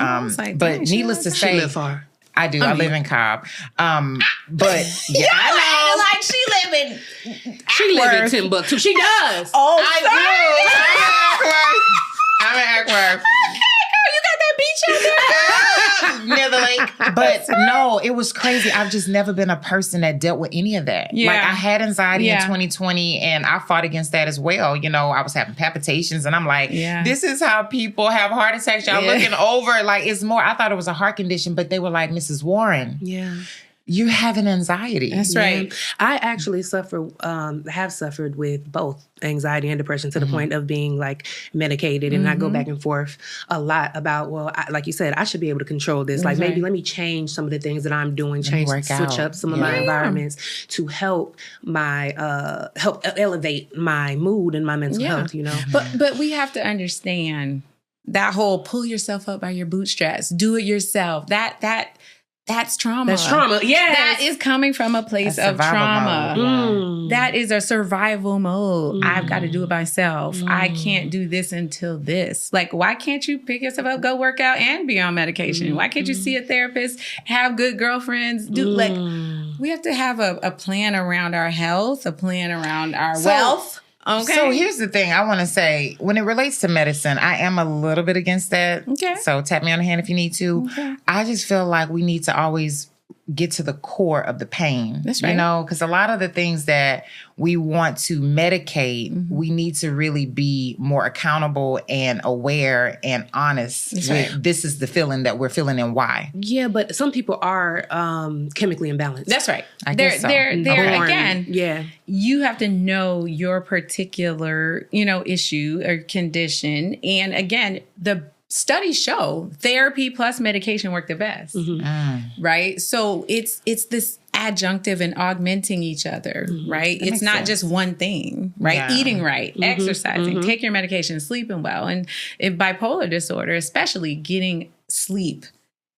But needless to say, she live far. I do. I live in Cobb. But yeah, I know. Like she live in Timbuktu. She does. Oh, I'm in Ackworth. Beach out there near the lake. But no, it was crazy. I've just never been a person that dealt with any of that. Yeah. Like I had anxiety in 2020 and I fought against that as well. I was having palpitations and I'm like, this is how people have heart attacks. Y'all looking over like it's more. I thought it was a heart condition, but they were like, Mrs. Warren. Yeah. You're having anxiety. That's right. I actually have suffered with both anxiety and depression to the point of being like medicated. And I go back and forth a lot about, like you said, I should be able to control this. Like maybe let me change some of the things that I'm doing, switch up some of my environments to help help elevate my mood and my mental health, But we have to understand that whole pull yourself up by your bootstraps, do it yourself. That's trauma. That's trauma. Yeah. That is coming from a place of trauma. That is a survival mode. I've got to do it myself. I can't do this until this. Like, why can't you pick yourself up, go work out, and be on medication? Why can't you see a therapist, have good girlfriends? We have to have a plan around our health, a plan around our wealth. Okay. So here's the thing I want to say. When it relates to medicine, I am a little bit against that. Okay. So tap me on the hand if you need to. Okay. I just feel like we need to always get to the core of the pain. That's right. You know, because a lot of the things that we want to medicate, we need to really be more accountable and aware and honest with this is the feeling that we're feeling and why. Yeah, but some people are chemically imbalanced. That's right. I guess so. They're again. Yeah. You have to know your particular, issue or condition. And again, the studies show therapy plus medication work the best, right? So it's this adjunctive and augmenting each other, right? It's not just one thing, right? Yeah. Eating right, exercising, take your medication, sleeping well. And if bipolar disorder, especially getting sleep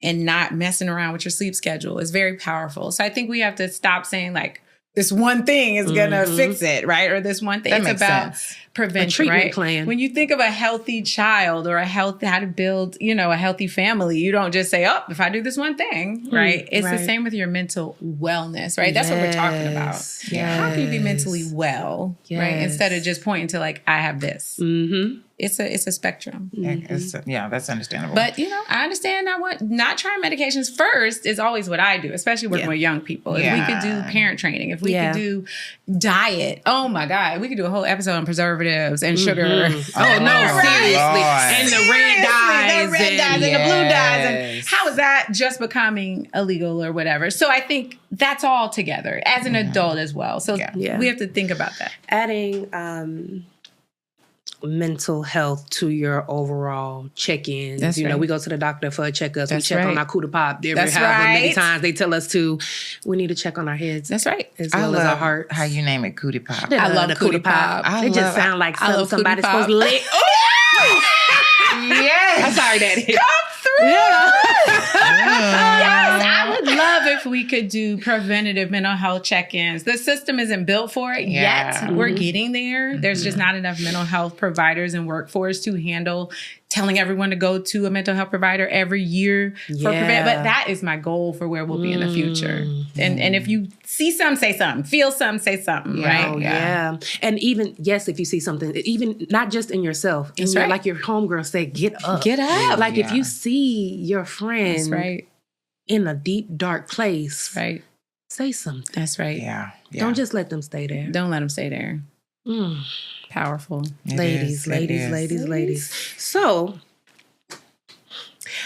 and not messing around with your sleep schedule is very powerful. So I think we have to stop saying like, this one thing is going to fix it, right? Or this one thing. That it's makes about sense. prevention, A treatment right? plan. When you think of a healthy child or how to build, a healthy family, you don't just say, oh, if I do this one thing, right? It's the same with your mental wellness, right? That's what we're talking about. Yes. How can you be mentally well, right? Yes. Instead of just pointing to like, I have this. Mm-hmm. It's a spectrum. That's understandable. But, I understand not trying medications first is always what I do, especially working with young people. If we could do parent training, if we could do diet, oh my God, we could do a whole episode on preservatives and sugar. Oh, no, seriously. Lord. And the red dyes. The red dyes and the blue dyes. And Yes. how is that just becoming illegal or whatever? So I think that's all together as an adult as well. So we have to think about that. Adding mental health to your overall check-ins. That's right. We go to the doctor for a checkup. We That's check right. on our Cuda Pop. Every That's however many right. times they tell us to, we need to check on our heads. That's right. As I well as love our heart. how you name it, Cootie Pop. I love the Cuda Pop. It just sounds like I love somebody's Cuda Pop. supposed to lick. Yes. I'm sorry, Daddy. Come through. Yeah. Yes, I would love if we could do preventative mental health check-ins. The system isn't built for it yet. We're getting there. There's just not enough mental health providers and workforce to handle telling everyone to go to a mental health provider every year for prevent. But that is my goal for where we'll be in the future. And if you see something, say something. Feel something, say something. Right? Oh, yeah. And even, if you see something, even not just in yourself, like your homegirl said, get up. Get up. Like if you see your friend That's right. in a deep, dark place, Right. say something. That's right. Yeah. Don't just let them stay there. Don't let them stay there. Mm. Powerful. Ladies. So,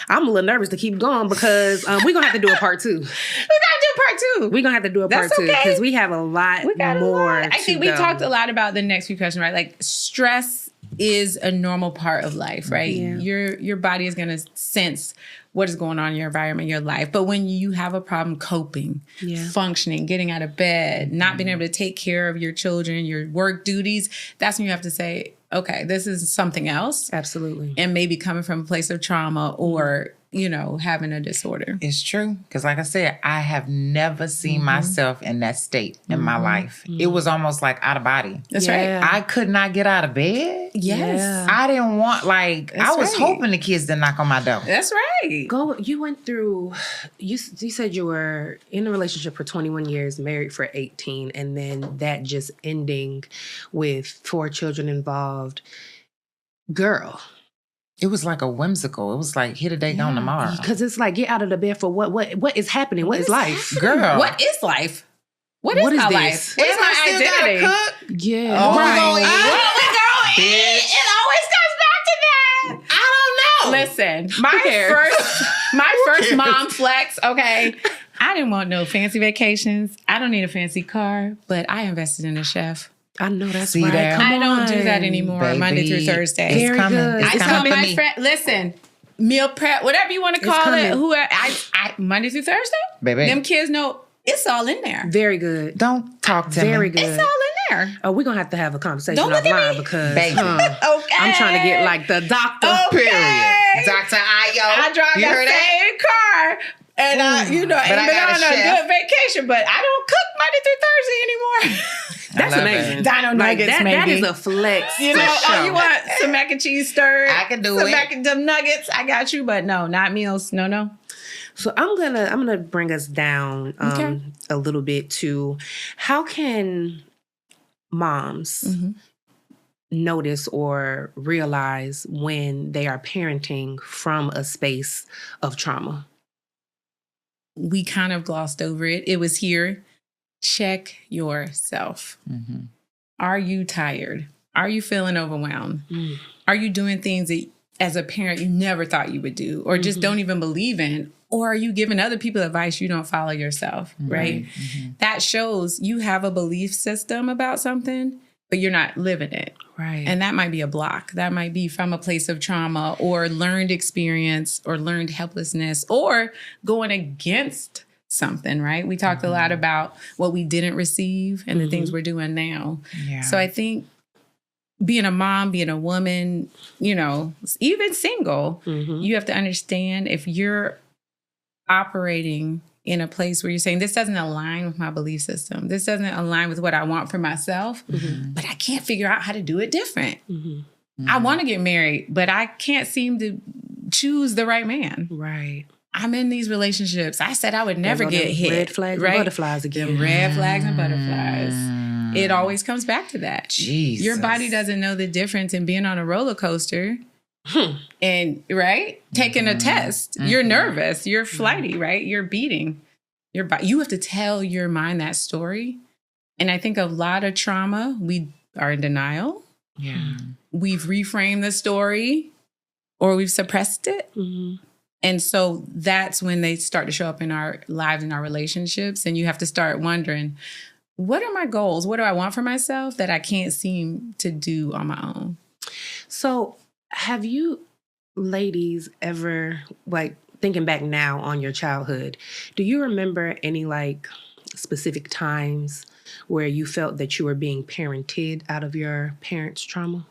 I'm a little nervous to keep going because we're going to have to do a part 2. We gotta do part 2. We're going to have to do a part That's 2 okay. because we have a lot more. I think we talked a lot about the next few questions, right? Like stress is a normal part of life, right? Yeah. Your body is going to sense what is going on in your environment, your life. But when you have a problem coping, functioning, getting out of bed, not being able to take care of your children, your work duties, that's when you have to say, okay, this is something else. Absolutely. And maybe coming from a place of trauma or, having a disorder. It's true. Because like I said, I have never seen myself in that state in my life. It was almost like out of body. That's right. I could not get out of bed. Yes. Yeah. I didn't want, I was right. hoping the kids didn't knock on my door. That's right. You went through, you said you were in a relationship for 21 years, married for 18, and then that just ending with 4 children involved. Girl. It was like a whimsical. It was like hit a day, gone tomorrow. Because it's like, get out of the bed for what is happening? What is life? Girl. What is life? What is my this? life? What is my still identity? gotta cook? Yeah. Oh, right. we gonna eat? What we gonna eat? Bitch. It always comes back to that. I don't know. Listen, cares? my first mom flex, okay. I didn't want no fancy vacations. I don't need a fancy car, but I invested in a chef. I know that's See right. that? Come I don't do that on. anymore, Baby, Monday through Thursday. It's Very coming. good. It's I coming tell for my me. friend, listen, meal prep, whatever you want to call it. coming. I Monday through Thursday, Baby. them kids know it's all in there. Very good. Don't talk to Very me. good. It's all in there. Oh, we're going to have a conversation Don't look at offline me. because Baby. Okay. I'm trying to get like the doctor. Okay. Period. Dr. Ayo. I drive you that heard that? same car. And ain't been I got a on a chef. good vacation, but I don't cook Monday through Thursday anymore. That's love amazing. it. Dino nuggets, that maybe. is a flex. You know, sure. you want some mac and cheese stirred? I can do some it. Mac and them nuggets, I got you. But no, not meals. No. So I'm gonna bring us down Okay. a little bit to how can moms notice or realize when they are parenting from a space of trauma? we kind of glossed over it. It was here. Check yourself. Mm-hmm. Are you tired? Are you feeling overwhelmed? Are you doing things that as a parent you never thought you would do or just don't even believe in? Or are you giving other people advice you don't follow yourself, right? Mm-hmm. That shows you have a belief system about something, but you're not living it. Right. And that might be a block. That might be from a place of trauma or learned experience or learned helplessness or going against something, right? We talked a lot about what we didn't receive and the things we're doing now. Yeah. So I think being a mom, being a woman, even single, you have to understand if you're operating in a place where you're saying, this doesn't align with my belief system. This doesn't align with what I want for myself, but I can't figure out how to do it different. I want to get married, but I can't seem to choose the right man. Right. I'm in these relationships. I said I would never get hit. Red flags and butterflies again. Them red flags and butterflies. It always comes back to that. Jesus. Your body doesn't know the difference in being on a roller coaster and, right? Taking a test. You're nervous. You're flighty, right? You're beating. You have to tell your mind that story. And I think a lot of trauma, we are in denial. Yeah. We've reframed the story or we've suppressed it. And so that's when they start to show up in our lives and our relationships. And you have to start wondering, what are my goals? What do I want for myself that I can't seem to do on my own? So have you ladies ever, like thinking back now on your childhood, do you remember any like specific times where you felt that you were being parented out of your parents' trauma?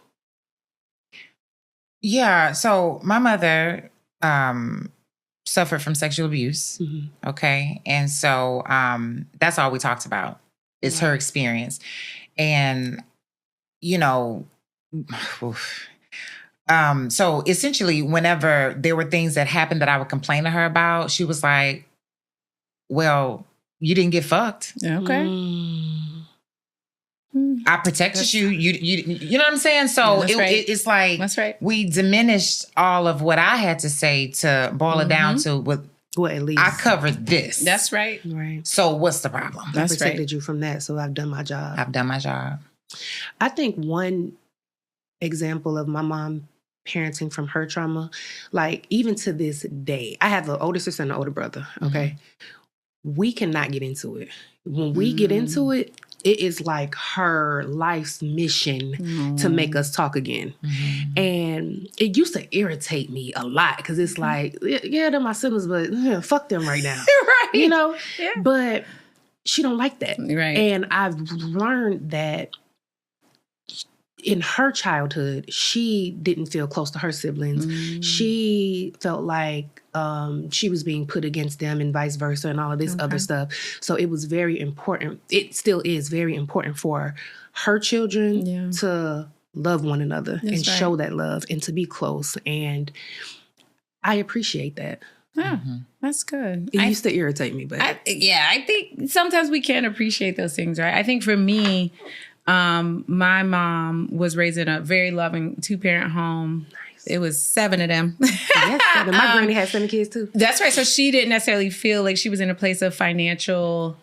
Yeah. So my mother suffered from sexual abuse. Okay. And so that's all we talked about. It's her experience. And, so essentially whenever there were things that happened that I would complain to her about, she was like, well, you didn't get fucked. Okay. I protected you. You know what I'm saying? So it's like that's right. We diminished all of what I had to say to boil it down to what. Well, at least I covered this. That's right. Right. So what's the problem? I protected you from that, so I've done my job. I've done my job. I think one example of my mom parenting from her trauma, like even to this day, I have an older sister and an older brother, okay? We cannot get into it. When we get into it, it is like her life's mission to make us talk again. And it used to irritate me a lot because it's like, yeah, they're my siblings, but fuck them right now. Right. Yeah. But she don't like that. Right. And I've learned that in her childhood, she didn't feel close to her siblings. She felt like she was being put against them and vice versa and all of this other stuff. So it was very important. It still is very important for her children to love one another and show that love and to be close. And I appreciate that. Yeah, that's good. It used to irritate me, but I think sometimes we can't appreciate those things, right? I think for me, my mom was raised in a very loving 2-parent home. Nice. It was 7 of them. Yes, 7. My granny had 7 kids too. That's right. So she didn't necessarily feel like she was in a place of financial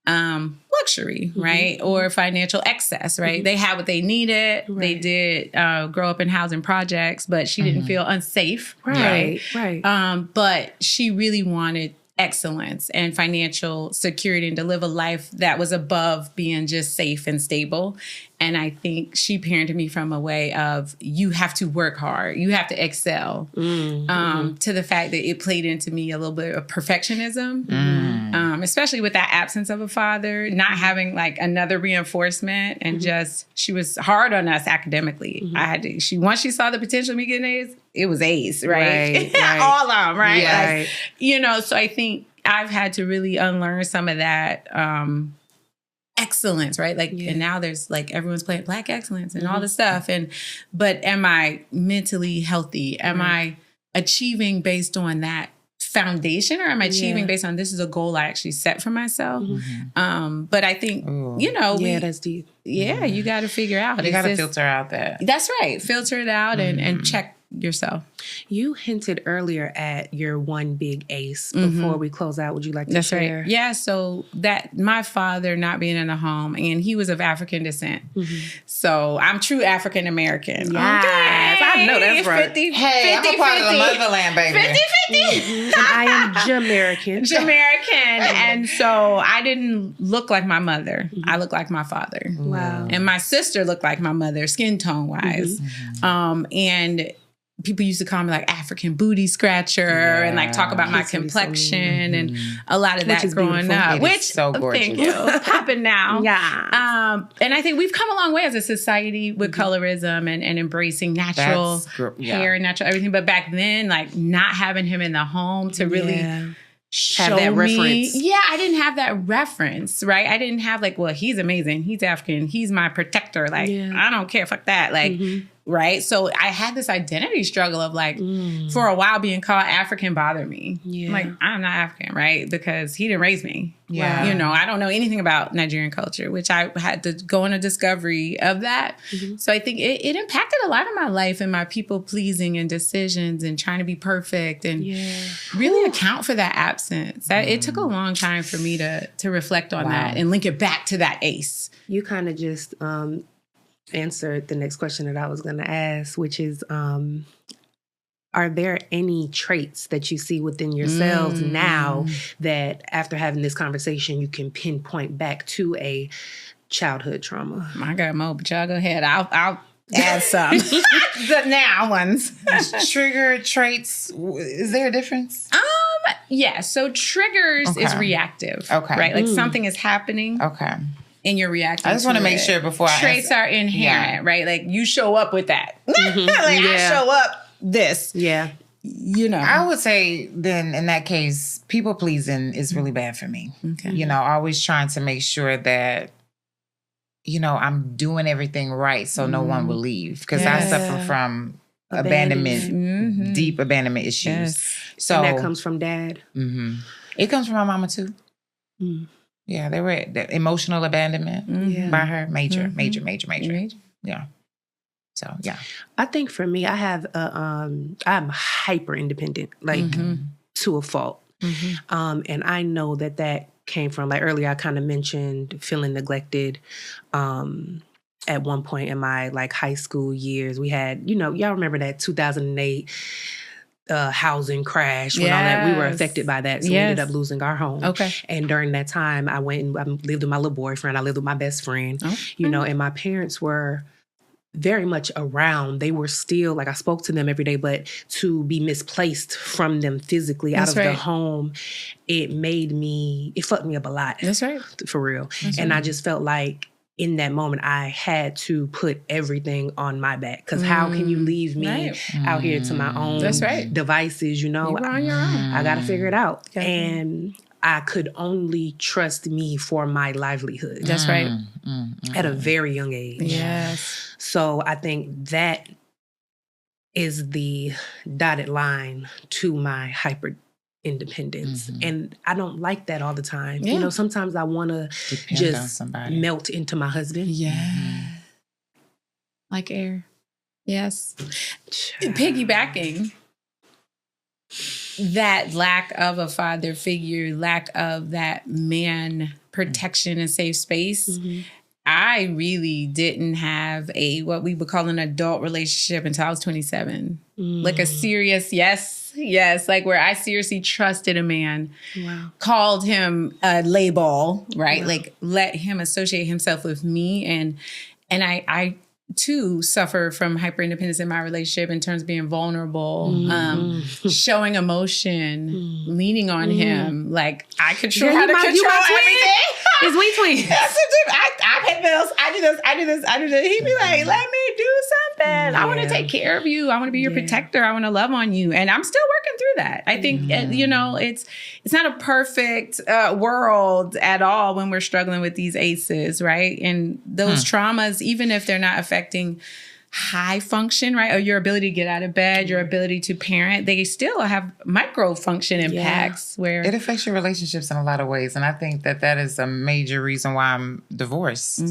luxury, right? Or financial excess, right? They had what they needed. Right. They did grow up in housing projects, but she didn't feel unsafe. Right. But she really wanted excellence and financial security and to live a life that was above being just safe and stable. And I think she parented me from a way of you have to work hard, you have to excel, to the fact that it played into me a little bit of perfectionism, especially with that absence of a father, not having like another reinforcement, and just she was hard on us academically. I had to. Once she saw the potential of me getting A's, it was A's, right? All of them, right? Yeah. Like, so I think I've had to really unlearn some of that excellence, right? Like, and now there's like everyone's playing Black excellence and all this stuff. But am I mentally healthy? Am I achieving based on that foundation, or am I achieving based on this is a goal I actually set for myself? But I think, that's deep. You got to figure out. You got to filter out that. That's right. Filter it out and check yourself. You hinted earlier at your one big ace. Before we close out, would you like to That's share? right. Yeah, so that my father not being in the home, and he was of African descent. So I'm true African American. Yes, I know that's right. 50, Hey, 50, I'm a part 50. of the motherland, baby. 50-50. And I am Jamaican. Jamaican. And so I didn't look like my mother. I looked like my father. Wow. And my sister looked like my mother, skin tone wise. And people used to call me like African booty scratcher and like talk about my Kids would be so complexion and a lot of that is growing beautiful. up. It is Which so gorgeous. thank you. Popping now. Yeah. And I think we've come a long way as a society with colorism and embracing natural hair and natural everything. But back then, like not having him in the home to really show Have that me. reference. Yeah, I didn't have that reference, right? I didn't have like, well, he's amazing. He's African. He's my protector. Like, I don't care. Fuck that. Like, right? So I had this identity struggle of like, for a while being called African bothered me. Yeah. Like, I'm not African, right? Because he didn't raise me. Yeah. You know, I don't know anything about Nigerian culture, which I had to go on a discovery of that. So I think it impacted a lot of my life and my people pleasing and decisions and trying to be perfect and really account for that absence. It took a long time for me to reflect on that and link it back to that ace. You kind of just answered the next question that I was going to ask, which is, are there any traits that you see within yourselves now that after having this conversation, you can pinpoint back to a childhood trauma? I got more, but y'all go ahead. I'll add some. The now ones. Trigger traits. Is there a difference? Yeah. So triggers is reactive. Okay. Right? Like something is happening. Okay. And you're reacting. I just want to make it. sure before Traits are inherent, right? Like you show up with that. Like I show up this. Yeah. You know. I would say then in that case, people pleasing is really bad for me. Okay. You know, always trying to make sure that, you know, I'm doing everything right so no one will leave. Because I suffer from abandonment, deep abandonment issues. Yes. So And that comes from dad. It comes from my mama too. Yeah, they were the emotional abandonment by her. Major. Yeah. So, yeah. I think for me, I have I'm hyper independent, like to a fault. And I know that came from, like earlier, I kind of mentioned feeling neglected. At one point in my like high school years, we had, you know, y'all remember that 2008 housing crash when all that, we were affected by that. So we ended up losing our home. Okay. And during that time, I went and I lived with my little boyfriend. I lived with my best friend, you know, and my parents were very much around. They were still, like I spoke to them every day, but to be misplaced from them physically out of the home, it fucked me up a lot. That's right. For real. I just felt like in that moment, I had to put everything on my back. Because how can you leave me out here to my own devices, you know? You're on your own. I got to figure it out. And I could only trust me for my livelihood. That's right. At a very young age. Yes. So I think that is the dotted line to my hyper independence. And I don't like that all the time. You know, sometimes I want to just melt into my husband. Yeah. Like air. Yes. Piggybacking, that lack of a father figure, lack of that man protection and safe space, I really didn't have what we would call an adult relationship until I was 27. Like a serious, yes, like where I seriously trusted a man, called him a label, right? Like let him associate himself with me. And I too suffer from hyper independence in my relationship in terms of being vulnerable, showing emotion, leaning on him. Like I control how to control everything. Is we twins? I pay bills. I do this. He'd be like, let me do something. I want to take care of you. I want to be your protector. I want to love on you. And I'm still working through that. I think, you know, it's not a perfect world at all when we're struggling with these aces, right? And those traumas, even if they're not affecting high function, right? Or your ability to get out of bed, your ability to parent, they still have micro function impacts where it affects your relationships in a lot of ways. And I think that is a major reason why I'm divorced.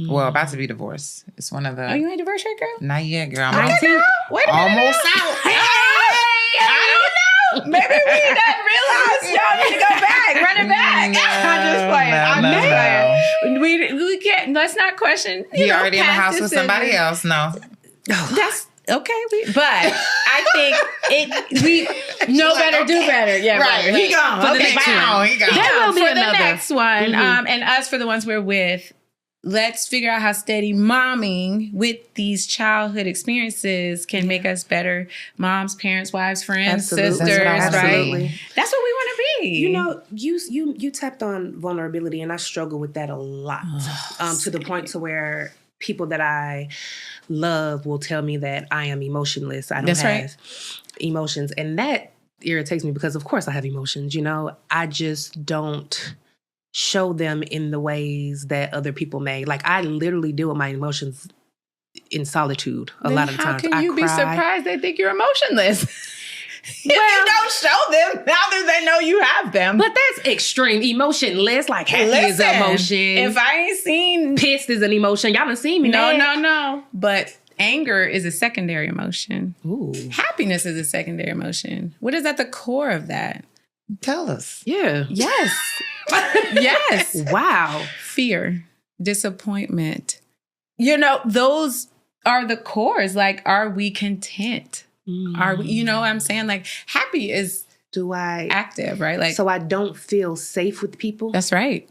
Well, about to be divorced. It's one of the... Oh, you ain't divorced yet, girl? Not yet, girl. Wait a minute. Almost out. I don't know. Maybe we didn't realize y'all need to go back. Run it back. I'm just playing. We can't. Let's not question. He already in the house with somebody else. No. That's okay. But I think we know better, do better. Yeah, right. He gone. For the next one. He gone. There will be another. The next one. And us for the ones we're with. Let's figure out how steady momming with these childhood experiences can make us better moms, parents, wives, friends, sisters, right? That's what we want to be. You know, you tapped on vulnerability, and I struggle with that a lot. To the point to where people that I love will tell me that I am emotionless. I don't have emotions, and that irritates me because, of course, I have emotions. You know, I just don't show them in the ways that other people may. Like, I literally deal with my emotions in solitude a lot of times. How can you be surprised they think you're emotionless? Well, you don't show them, now that they know you have them. But that's extreme. Emotionless, like happy is an emotion. If I ain't seen... Pissed is an emotion. Y'all done seen me. No. But anger is a secondary emotion. Ooh. Happiness is a secondary emotion. What is at the core of that? Tell us. Yeah. Yes. Yes. Wow. Fear, disappointment. You know, those are the cores. Like, are we content? Are we, you know what I'm saying? Like, happy is active, right? Like, so I don't feel safe with people. That's right.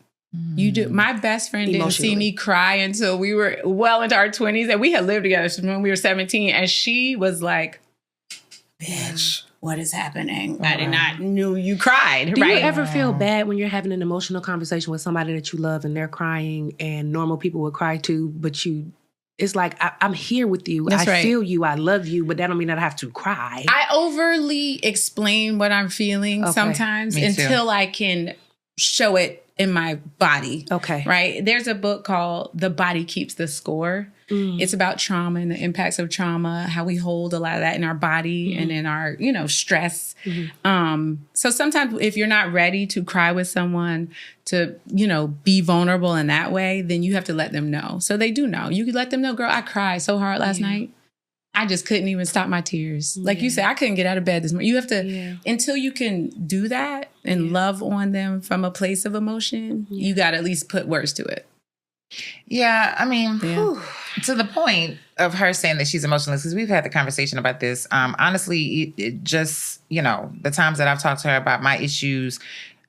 You do. My best friend didn't see me cry until we were well into our 20s, and we had lived together since when we were 17. And she was like, "Bitch, what is happening? I did not knew you cried." Do you ever feel bad when you're having an emotional conversation with somebody that you love and they're crying, and normal people would cry too, but it's like, I'm here with you. That's I feel you. I love you, but that don't mean that I have to cry. I overly explain what I'm feeling sometimes until I can show it in my body. Okay. Right? There's a book called The Body Keeps the Score. It's about trauma and the impacts of trauma, how we hold a lot of that in our body and in our, stress. So sometimes if you're not ready to cry with someone, to, be vulnerable in that way, then you have to let them know. So they do know. You could let them know, girl, I cried so hard last night. I just couldn't even stop my tears. Like you said, I couldn't get out of bed this morning. You have to, until you can do that and love on them from a place of emotion, you got to at least put words to it. Yeah, I mean, to the point of her saying that she's emotionless, because we've had the conversation about this. Honestly, it just, the times that I've talked to her about my issues,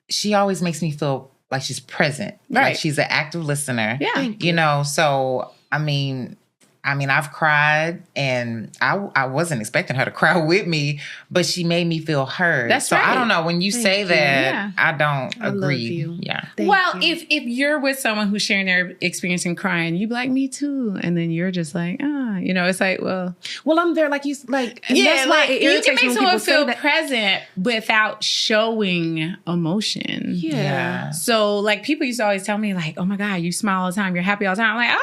she always makes me feel like she's present. Right. Like she's an active listener. Yeah. So, I mean, I've cried, and I wasn't expecting her to cry with me, but she made me feel heard. That's right. So I don't know. When you say that, I don't agree. You. Yeah. Well, if you're with someone who's sharing their experience and crying, you be like, me too. And then you're just like, it's like, well, I'm there. Like you, like, that's why it you can make someone feel that. present without showing emotion. Yeah. So like people used to always tell me like, oh my God, you smile all the time. You're happy all the time. I'm like, I'm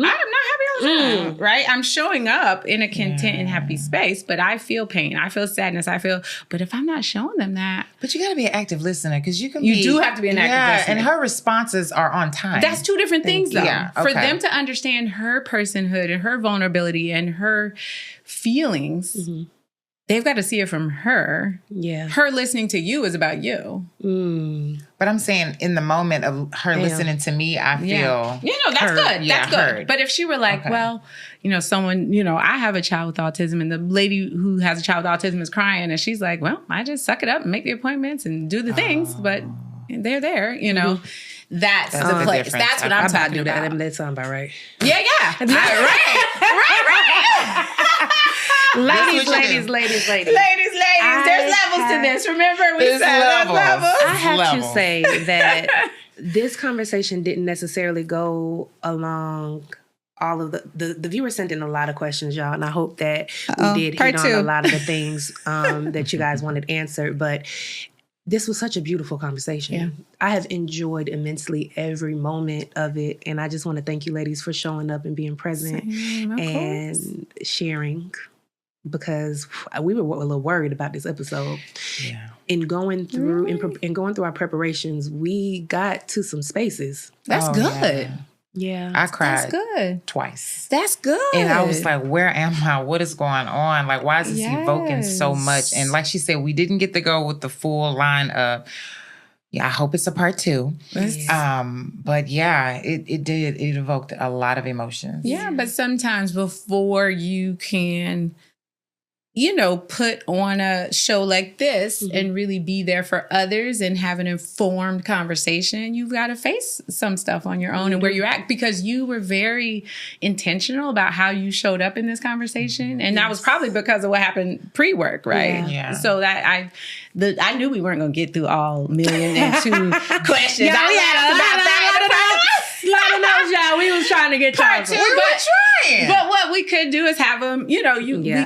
not happy all the time, right? I'm showing up in a content and happy space, but I feel pain. I feel sadness. But if I'm not showing them that. But you got to be an active listener, because you do have to be an active listener. And her responses are on time. That's two different things though. Yeah, okay. For them to understand her personhood and her vulnerability and her feelings, they've got to see it from her. Yeah. Her listening to you is about you. But I'm saying in the moment of her listening to me, I feel that's heard. good. Yeah, That's good. heard. But if she were like, well, someone, I have a child with autism, and the lady who has a child with autism is crying, and she's like, well, I just suck it up and make the appointments and do the things, but they're there, That's the place. Difference. That's what I'm talking about. That sound about right. Yeah. Right. Ladies. There's levels to this. Remember, we said there's levels. I have to say that this conversation didn't necessarily go along all of the viewers sent in a lot of questions, y'all, and I hope that we did hit on a lot of the things that you guys wanted answered. But this was such a beautiful conversation. Yeah. I have enjoyed immensely every moment of it. And I just want to thank you ladies for showing up and being present and sharing, because we were a little worried about this episode. Yeah. In going through our preparations, we got to some spaces. That's good. Yeah. I cried That's good. twice. That's good. And I was like, where am I? What is going on? Like, why is this evoking so much? And like she said, we didn't get to go with the full line of, I hope it's a part 2. Yes. But yeah, it did. It evoked a lot of emotions. Yeah, but sometimes before you can, put on a show like this and really be there for others and have an informed conversation, you've got to face some stuff on your own and where you're at, because you were very intentional about how you showed up in this conversation. And that was probably because of what happened pre-work, right? Yeah. So that I knew we weren't going to get through all 1,000,002 questions. Yeah, we had a lot of those, y'all. We was trying to get Part 2, we were trying. But what we could do is have them, we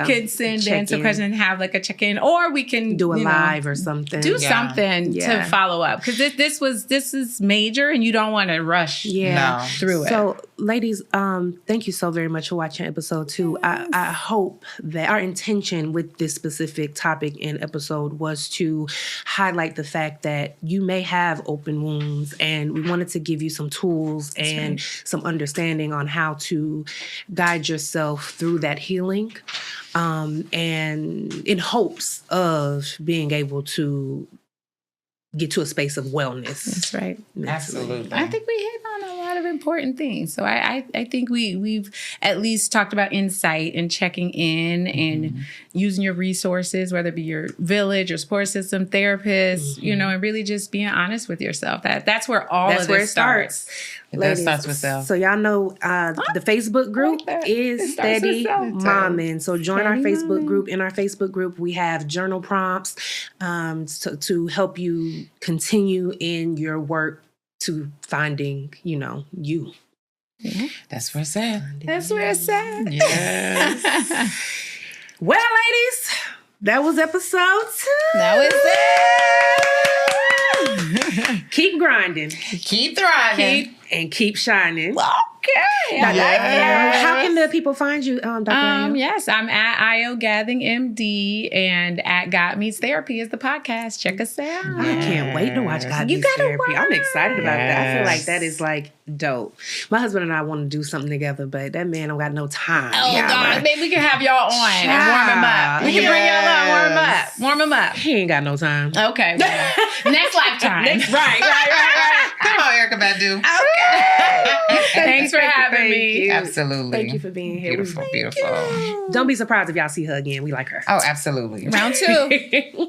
could send in some questions and have like a check-in, or we can do a live or something. Do something to follow up, because this is major and you don't want to rush through it. So ladies, thank you so very much for watching episode 2. I hope that our intention with this specific topic in episode was to highlight the fact that you may have open wounds, and we wanted to give you some tools and some understanding on how to guide yourself through that healing, and in hopes of being able to get to a space of wellness. That's right. Absolutely. I think we hit on a lot of important things. So I think we've at least talked about insight and checking in and using your resources, whether it be your village, your support system, therapist, and really just being honest with yourself. That's where all of this starts. That starts with self. So y'all know the Facebook group is Steady Mommin. So join our Facebook group. In our Facebook group, we have journal prompts to help you continue in your work to finding, you. Yeah. That's where it's at. That's where it's at. Yes. Well, ladies, that was episode 2. That was it. Keep grinding. Keep thriving. And keep shining. Okay. How can the people find you, Dr. Ayo? Yes, I'm at Ayo Gathing MD, and at God Meets Therapy is the podcast. Check us out. I can't wait to watch God Meets Therapy. I'm excited about that. I feel like that is like dope. My husband and I want to do something together, but that man don't got no time. Oh, God. Maybe we can have y'all on and warm him up. We can bring y'all on, warm him up. He ain't got no time. Okay. Well, next lifetime. Right. Come on, Erica Badu. Okay. Thanks for having me. Absolutely. Thank you for being here. Beautiful. Don't be surprised if y'all see her again. We like her. Oh, absolutely. Round 2.